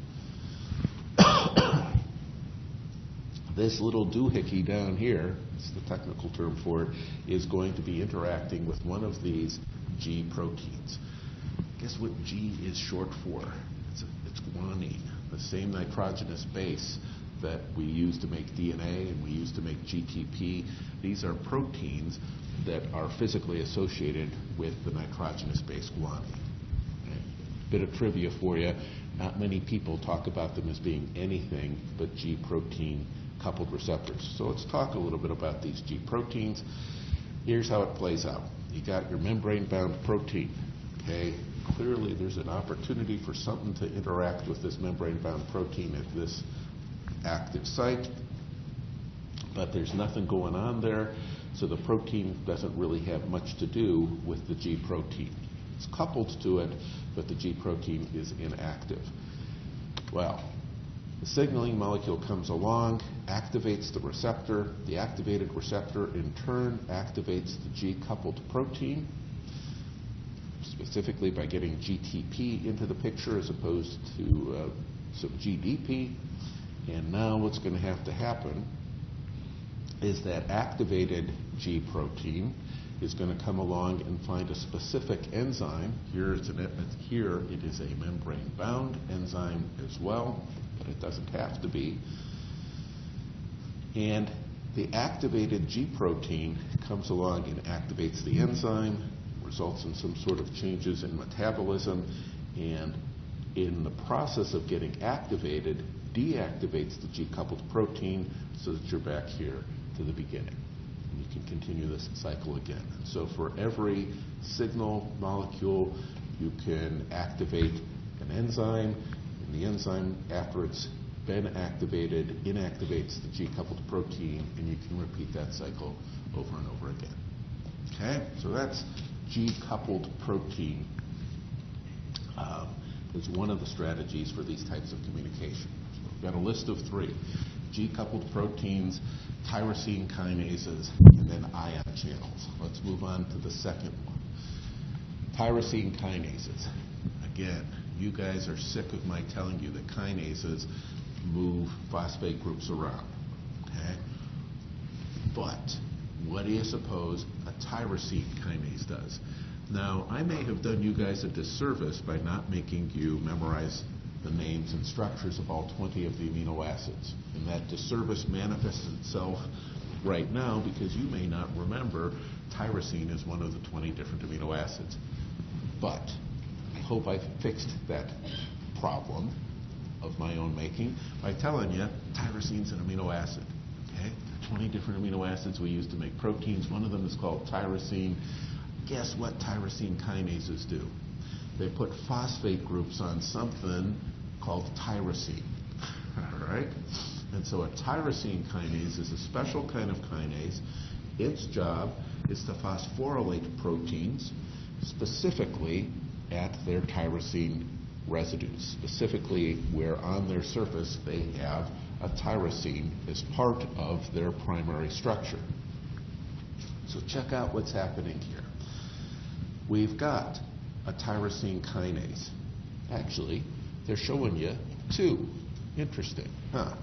This little doohickey down here, it's the technical term for it, is going to be interacting with one of these G proteins. Guess what G is short for? It's guanine, the same nitrogenous base that we use to make DNA and we use to make GTP. These are proteins that are physically associated with the nitrogenous base guanine. Okay? Bit of trivia for you. Not many people talk about them as being anything but G protein coupled receptors. So let's talk a little bit about these G proteins. Here's how it plays out. You got your membrane-bound protein. Okay, clearly there's an opportunity for something to interact with this membrane-bound protein at this active site, but there's nothing going on there, so the protein doesn't really have much to do with the G protein. It's coupled to it, but the G protein is inactive. Well, the signaling molecule comes along, activates the receptor. The activated receptor in turn activates the G-coupled protein, specifically by getting GTP into the picture as opposed to some GDP. And now what's going to have to happen is that activated G protein is going to come along and find a specific enzyme. Here it is a membrane-bound enzyme as well, but it doesn't have to be. And the activated G protein comes along and activates the enzyme, results in some sort of changes in metabolism, and in the process of getting activated, deactivates the G-coupled protein so that you're back here to the beginning. And you can continue this cycle again. And so for every signal molecule, you can activate an enzyme, and the enzyme, after it's been activated, inactivates the G-coupled protein, and you can repeat that cycle over and over again. Okay, so that's G-coupled protein is one of the strategies for these types of communication. So we've got a list of 3. G-coupled proteins, tyrosine kinases, and then ion channels. Let's move on to the second one. Tyrosine kinases. Again, you guys are sick of my telling you that kinases move phosphate groups around. Okay? But what do you suppose a tyrosine kinase does? Now, I may have done you guys a disservice by not making you memorize the names and structures of all 20 of the amino acids. And that disservice manifests itself right now because you may not remember tyrosine is one of the 20 different amino acids. But I hope I've fixed that problem of my own making by telling you tyrosine's an amino acid. Okay? There are 20 different amino acids we use to make proteins. One of them is called tyrosine. Guess what tyrosine kinases do? They put phosphate groups on something called tyrosine. All right? And so a tyrosine kinase is a special kind of kinase. Its job is to phosphorylate proteins, specifically at their tyrosine residues, specifically where on their surface they have a tyrosine as part of their primary structure. So check out what's happening here. We've got a tyrosine kinase. Actually, they're showing you 2. Interesting, huh?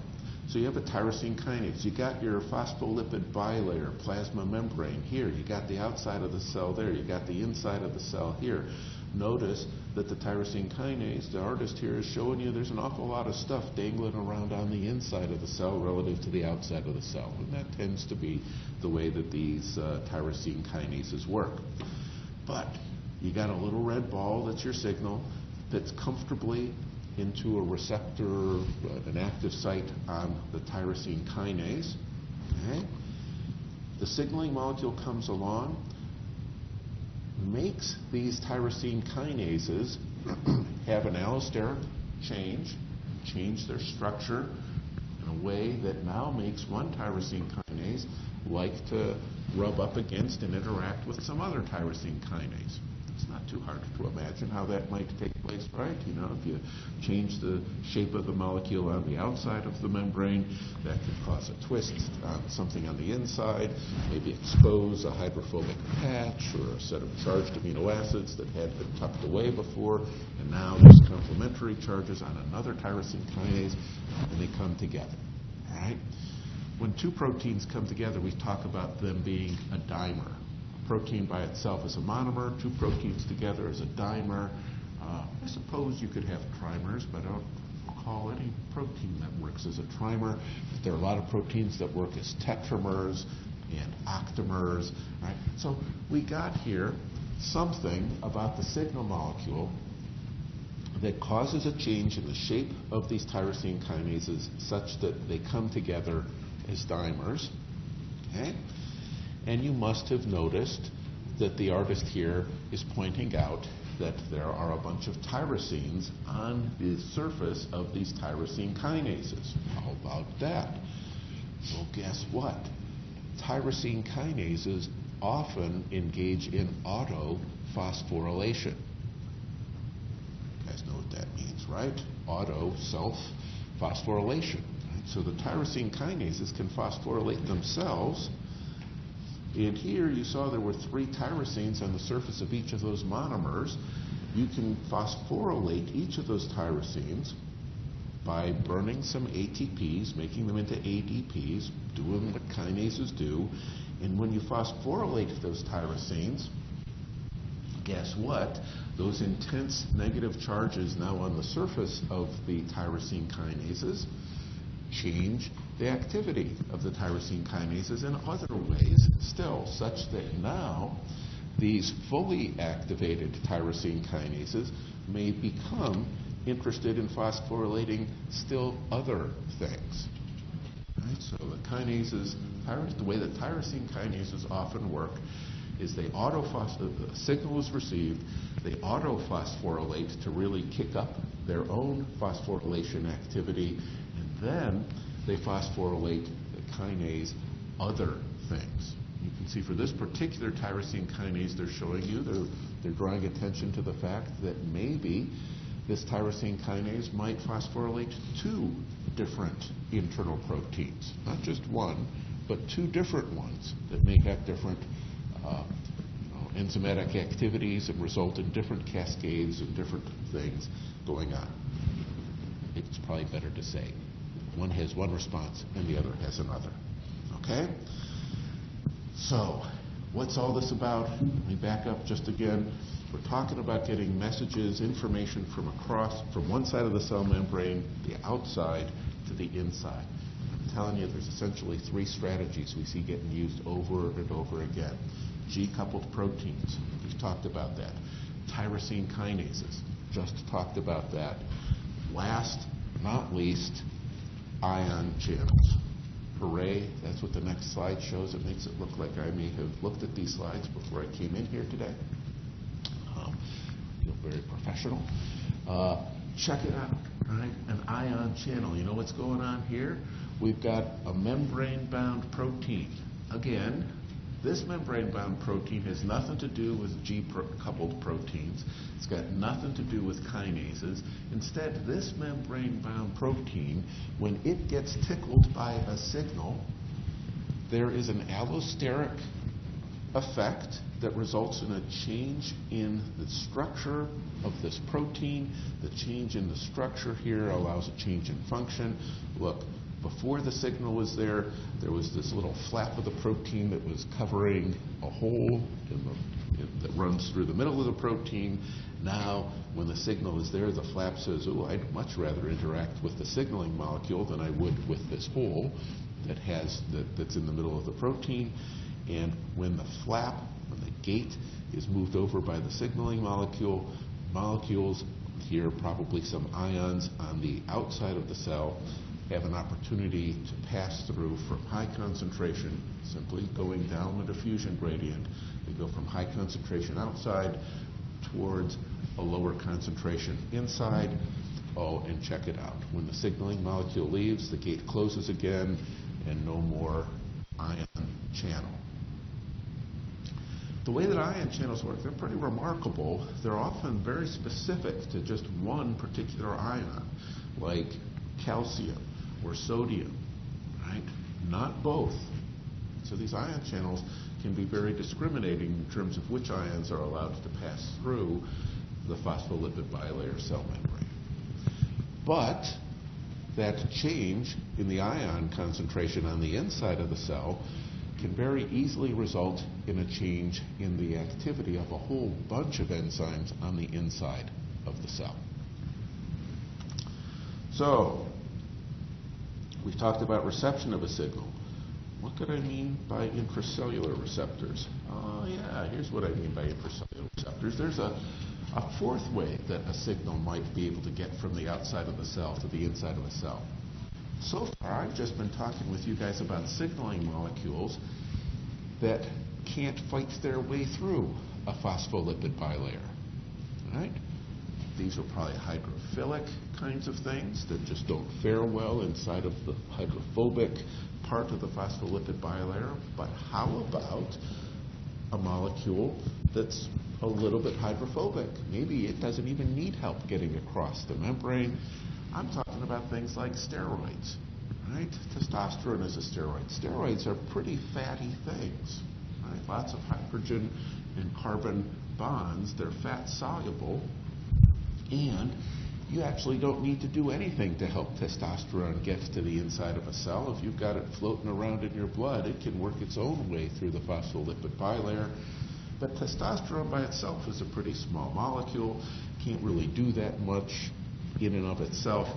So you have a tyrosine kinase. You got your phospholipid bilayer, plasma membrane here. You got the outside of the cell there. You got the inside of the cell here. Notice that the tyrosine kinase, the artist here is showing you there's an awful lot of stuff dangling around on the inside of the cell relative to the outside of the cell. And that tends to be the way that these tyrosine kinases work. But you got a little red ball that's your signal that's comfortably into a receptor, an active site on the tyrosine kinase. Okay? The signaling molecule comes along, makes these tyrosine kinases have an allosteric change their structure in a way that now makes one tyrosine kinase like to rub up against and interact with some other tyrosine kinase. It's not too hard to imagine how that might take place, right? You know, if you change the shape of the molecule on the outside of the membrane, that could cause a twist on something on the inside, maybe expose a hydrophobic patch or a set of charged amino acids that had been tucked away before, and now there's complementary charges on another tyrosine kinase, and they come together, all right? When 2 proteins come together, we talk about them being a dimer. Protein by itself is a monomer, 2 proteins together is a dimer. I suppose you could have trimers, but I don't recall any protein that works as a trimer. But there are a lot of proteins that work as tetramers and octamers. Right? So we got here something about the signal molecule that causes a change in the shape of these tyrosine kinases such that they come together as dimers. Okay? And you must have noticed that the artist here is pointing out that there are a bunch of tyrosines on the surface of these tyrosine kinases. How about that? Well, guess what? Tyrosine kinases often engage in autophosphorylation. You guys know what that means, right? Auto, self-phosphorylation. Right? So the tyrosine kinases can phosphorylate themselves. And here you saw there were 3 tyrosines on the surface of each of those monomers. You can phosphorylate each of those tyrosines by burning some ATPs, making them into ADPs, doing what kinases do. And when you phosphorylate those tyrosines, guess what? Those intense negative charges now on the surface of the tyrosine kinases change the activity of the tyrosine kinases in other ways still, such that now these fully activated tyrosine kinases may become interested in phosphorylating still other things. Right? So the kinases, the way that tyrosine kinases often work is they the signal is received, they autophosphorylate to really kick up their own phosphorylation activity, and then they phosphorylate the kinase other things. You can see for this particular tyrosine kinase they're showing you, they're drawing attention to the fact that maybe this tyrosine kinase might phosphorylate 2 different internal proteins. Not just one, but 2 different ones that may have different enzymatic activities and result in different cascades and different things going on. It's probably better to say one has one response and the other has another. Okay? So, what's all this about? Let me back up just again. We're talking about getting messages, information from one side of the cell membrane, the outside, to the inside. I'm telling you, there's essentially 3 strategies we see getting used over and over again. G-coupled proteins, we've talked about that. Tyrosine kinases, just talked about that. Last, not least, ion channels. Hooray, that's what the next slide shows. It makes it look like I may have looked at these slides before I came in here today. Feel very professional. Check it out, right? An ion channel. You know what's going on here? We've got a membrane-bound protein. Again, this membrane-bound protein has nothing to do with G-coupled proteins. It's got nothing to do with kinases. Instead, this membrane-bound protein, when it gets tickled by a signal, there is an allosteric effect that results in a change in the structure of this protein. The change in the structure here allows a change in function. Look, before the signal was there was this little flap of the protein that was covering a hole that runs through the middle of the protein. Now, when the signal is there, the flap says, oh, I'd much rather interact with the signaling molecule than I would with this hole that's in the middle of the protein. And when the gate is moved over by the signaling molecules, here probably some ions on the outside of the cell, have an opportunity to pass through from high concentration, simply going down the diffusion gradient. They go from high concentration outside towards a lower concentration inside. Oh, and check it out. When the signaling molecule leaves, the gate closes again, and no more ion channel. The way that ion channels work, they're pretty remarkable. They're often very specific to just one particular ion, like calcium or sodium, right? Not both. So these ion channels can be very discriminating in terms of which ions are allowed to pass through the phospholipid bilayer cell membrane. But that change in the ion concentration on the inside of the cell can very easily result in a change in the activity of a whole bunch of enzymes on the inside of the cell. So, we've talked about reception of a signal. What could I mean by intracellular receptors? Oh yeah, here's what I mean by intracellular receptors. There's a A fourth way that a signal might be able to get from the outside of the cell to the inside of the cell. So far, I've just been talking with you guys about signaling molecules that can't fight their way through a phospholipid bilayer. Right? These are probably hydrophilic kinds of things that just don't fare well inside of the hydrophobic part of the phospholipid bilayer. But how about a molecule that's a little bit hydrophobic? Maybe it doesn't even need help getting across the membrane. I'm talking about things like steroids, right? Testosterone is a steroid. Steroids are pretty fatty things, right? Lots of hydrogen and carbon bonds. They're fat soluble, and you actually don't need to do anything to help testosterone get to the inside of a cell. If you've got it floating around in your blood, it can work its own way through the phospholipid bilayer. But testosterone by itself is a pretty small molecule, can't really do that much in and of itself.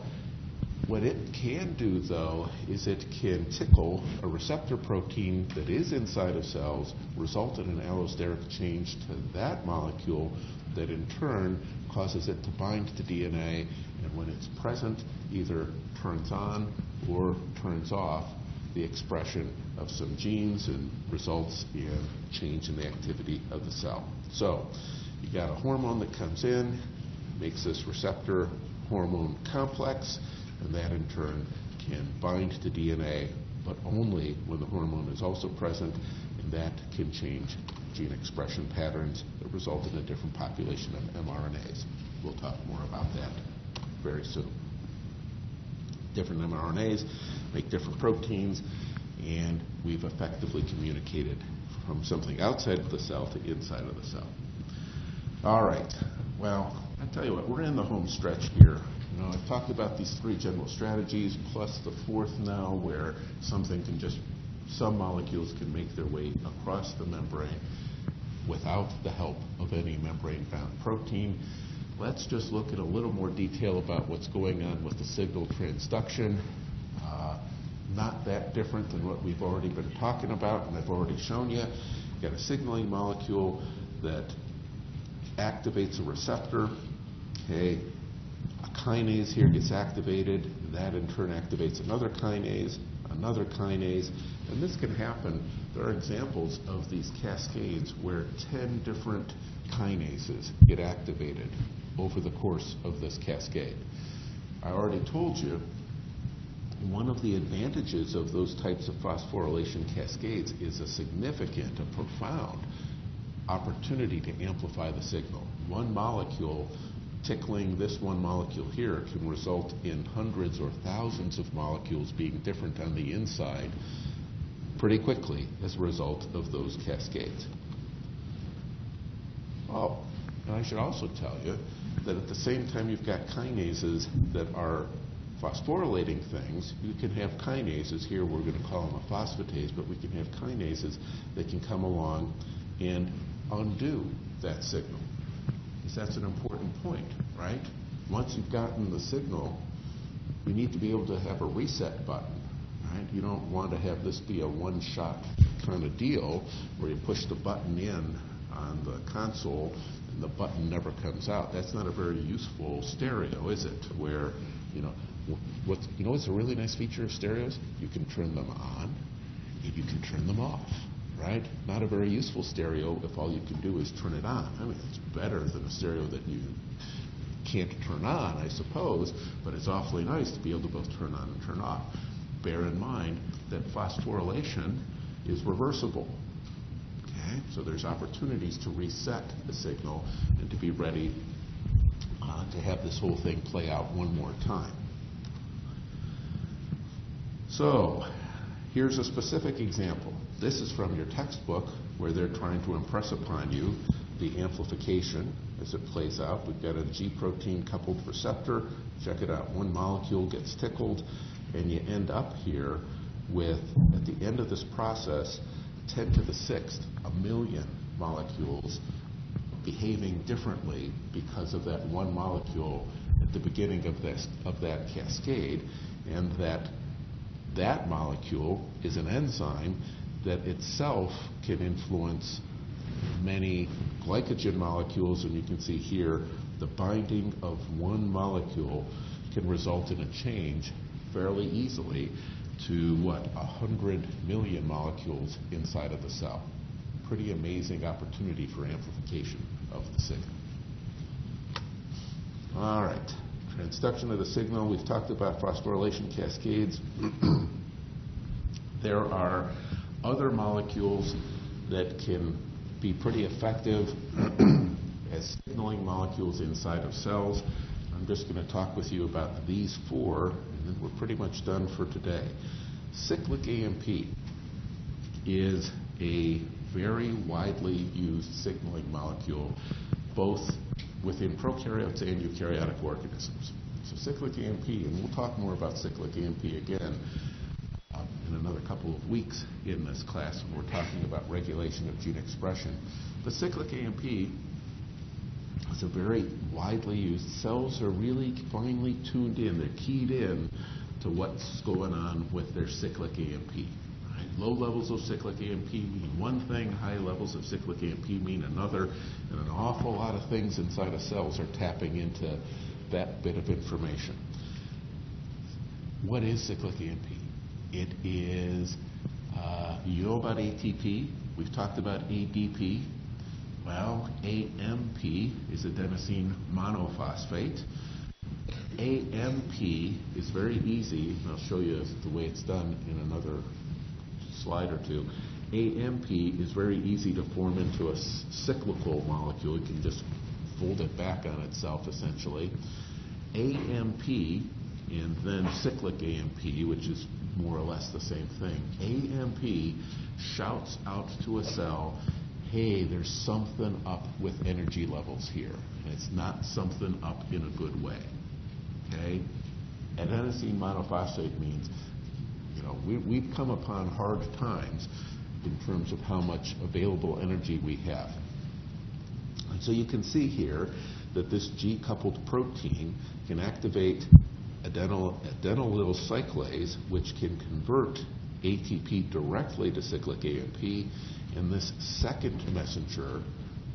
What it can do, though, is it can tickle a receptor protein that is inside of cells, result in an allosteric change to that molecule that in turn causes it to bind to DNA, and when it's present, either turns on or turns off the expression of some genes and results in change in the activity of the cell. So you got a hormone that comes in, makes this receptor hormone complex, and that in turn can bind to DNA, but only when the hormone is also present, and that can change gene expression patterns that result in a different population of mRNAs. We'll talk more about that very soon. Different mRNAs make different proteins, and we've effectively communicated from something outside of the cell to inside of the cell. All right, well, I tell you what, we're in the home stretch here. You know, I've talked about these three general strategies, plus the fourth now, where some molecules can make their way across the membrane without the help of any membrane-bound protein. Let's just look at a little more detail about what's going on with the signal transduction. Not that different than what we've already been talking about, and I've already shown you. You've got a signaling molecule that activates a receptor. Okay, a kinase here gets activated. That in turn activates another kinase, and this can happen. There are examples of these cascades where 10 different kinases get activated over the course of this cascade. I already told you one of the advantages of those types of phosphorylation cascades is a significant, a profound opportunity to amplify the signal. One molecule tickling this one molecule here can result in hundreds or thousands of molecules being different on the inside pretty quickly as a result of those cascades. Oh, and I should also tell you that at the same time you've got kinases that are phosphorylating things, you can have kinases, here we're going to call them a phosphatase, but we can have kinases that can come along and undo that signal. Because that's an important point, right? Once you've gotten the signal, you need to be able to have a reset button, right? You don't want to have this be a one-shot kind of deal where you push the button in on the console and the button never comes out. That's not a very useful stereo, is it? Where, what's a really nice feature of stereos? You can turn them on and you can turn them off, right? Not a very useful stereo if all you can do is turn it on. I mean, it's better than a stereo that you can't turn on, I suppose, but it's awfully nice to be able to both turn on and turn off. Bear in mind that phosphorylation is reversible. Okay? So there's opportunities to reset the signal and to be ready to have this whole thing play out one more time. So here's a specific example. This is from your textbook where they're trying to impress upon you the amplification as it plays out. We've got a G protein coupled receptor. Check it out. One molecule gets tickled, and you end up here with, at the end of this process, 10 to the 6th, 1,000,000 molecules behaving differently because of that one molecule at the beginning of that cascade, and that molecule is an enzyme that itself can influence many glycogen molecules, and you can see here the binding of one molecule can result in a change fairly easily to 100 million molecules inside of the cell. Pretty amazing opportunity for amplification of the signal. All right, transduction of the signal. We've talked about phosphorylation cascades. There are other molecules that can be pretty effective as signaling molecules inside of cells. I'm just going to talk with you about these four, and then we're pretty much done for today. Cyclic AMP is a very widely used signaling molecule, both within prokaryotes and eukaryotic organisms. So cyclic AMP, and we'll talk more about cyclic AMP again in another couple of weeks in this class when we're talking about regulation of gene expression. But cyclic AMP is a very widely used. Cells are really finely tuned in. They're keyed in to what's going on with their cyclic AMP. Right? Low levels of cyclic AMP mean one thing, high levels of cyclic AMP mean another, and an awful lot of things inside of cells are tapping into that bit of information. What is cyclic AMP? It is, you know about ATP, we've talked about ADP. Well, AMP is adenosine monophosphate. AMP is very easy, and I'll show you the way it's done in another slide or two. AMP is very easy to form into a cyclical molecule. You can just fold it back on itself, essentially. AMP and then cyclic AMP, which is more or less the same thing. AMP shouts out to a cell, hey, there's something up with energy levels here. And it's not something up in a good way. Okay? Adenosine monophosphate means, we've come upon hard times in terms of how much available energy we have. And so you can see here that this G-coupled protein can activate adenylyl cyclase, which can convert ATP directly to cyclic AMP. And this second messenger,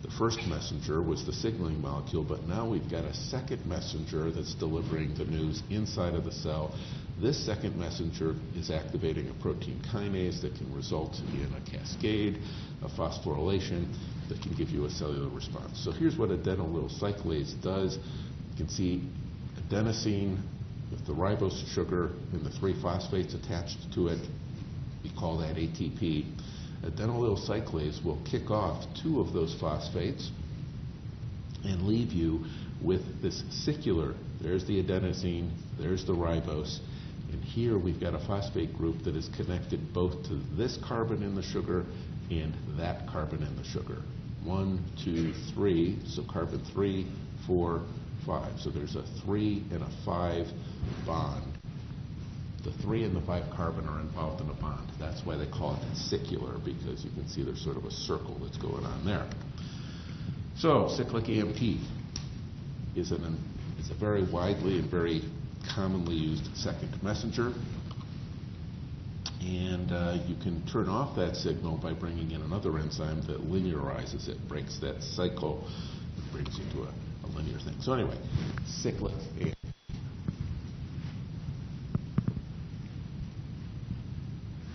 the first messenger was the signaling molecule, but now we've got a second messenger that's delivering the news inside of the cell. This second messenger is activating a protein kinase that can result in a cascade, a phosphorylation that can give you a cellular response. So here's what adenylyl cyclase does. You can see adenosine with the ribose sugar and the 3 phosphates attached to it. We call that ATP. Adenylyl cyclase will kick off 2 of those phosphates and leave you with this sicular. There's the adenosine, there's the ribose, and here we've got a phosphate group that is connected both to this carbon in the sugar and that carbon in the sugar. 1, 2, 3, so carbon 3, 4, 5. So there's a 3 and a 5 bond. The 3 and the 5 carbon are involved in a bond. That's why they call it sicular, because you can see there's sort of a circle that's going on there. So cyclic AMP is a very widely and very commonly used second messenger. And you can turn off that signal by bringing in another enzyme that linearizes it, breaks that cycle, and brings you to a linear thing. So anyway, cyclic AMP.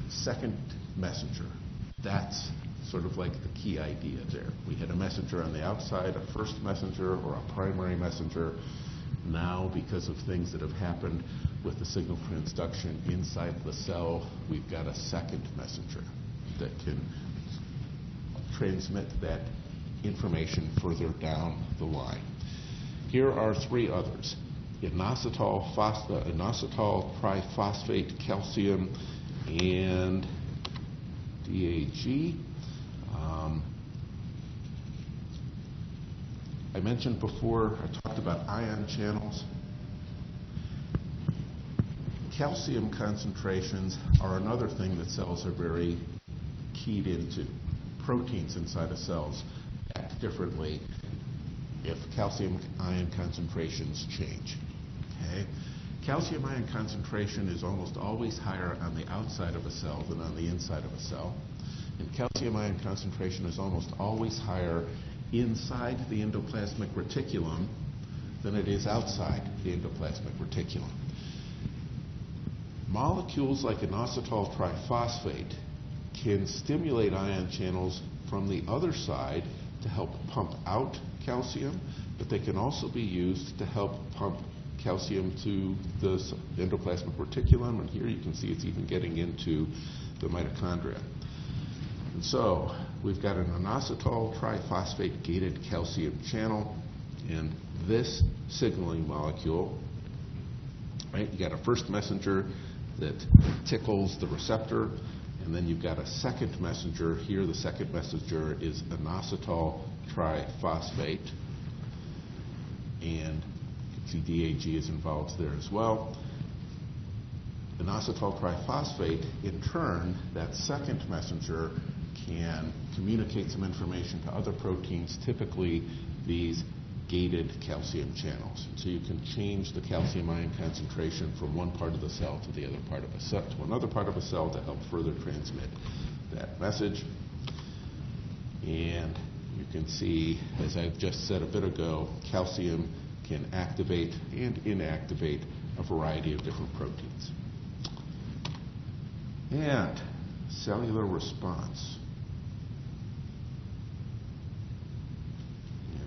Second messenger. That's sort of like the key idea there. We had a messenger on the outside, a first messenger or a primary messenger. Now, because of things that have happened with the signal transduction inside the cell, we've got a second messenger that can transmit that information further down the line. Here are 3 others. Inositol triphosphate calcium and DAG. I mentioned before, I talked about ion channels. Calcium concentrations are another thing that cells are very keyed into. Proteins inside of cells act differently if calcium ion concentrations change. Okay? Calcium ion concentration is almost always higher on the outside of a cell than on the inside of a cell. And calcium ion concentration is almost always higher inside the endoplasmic reticulum than it is outside the endoplasmic reticulum. Molecules like inositol triphosphate can stimulate ion channels from the other side to help pump out calcium, but they can also be used to help pump calcium to the endoplasmic reticulum, and here you can see it's even getting into the mitochondria. And so we've got an inositol triphosphate gated calcium channel, and this signaling molecule, right, you got a first messenger that tickles the receptor, and then you've got a second messenger. Here the second messenger is inositol triphosphate, and you can see DAG is involved there as well. Inositol triphosphate, in turn, that second messenger can communicate some information to other proteins, typically these gated calcium channels. So you can change the calcium ion concentration from one part of the cell to the other part of a cell, to another part of a cell, to help further transmit that message. And you can see, as I've just said a bit ago, calcium can activate and inactivate a variety of different proteins. And cellular response.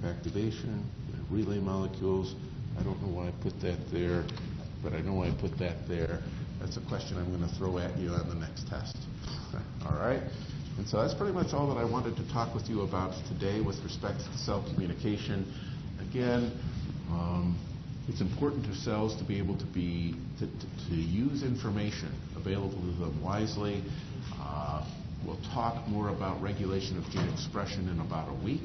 Activation, relay molecules. I don't know why I put that there, but I know why I put that there. That's a question I'm going to throw at you on the next test. All right? And so that's pretty much all that I wanted to talk with you about today with respect to cell communication. Again, it's important to cells to be able to use information available to them wisely. We'll talk more about regulation of gene expression in about a week.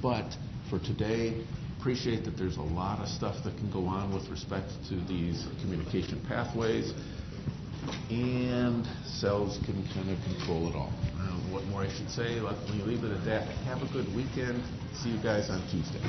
But for today, appreciate that there's a lot of stuff that can go on with respect to these communication pathways, and cells can kind of control it all. What more I should say? Let me leave it at that. Have a good weekend. See you guys on Tuesday.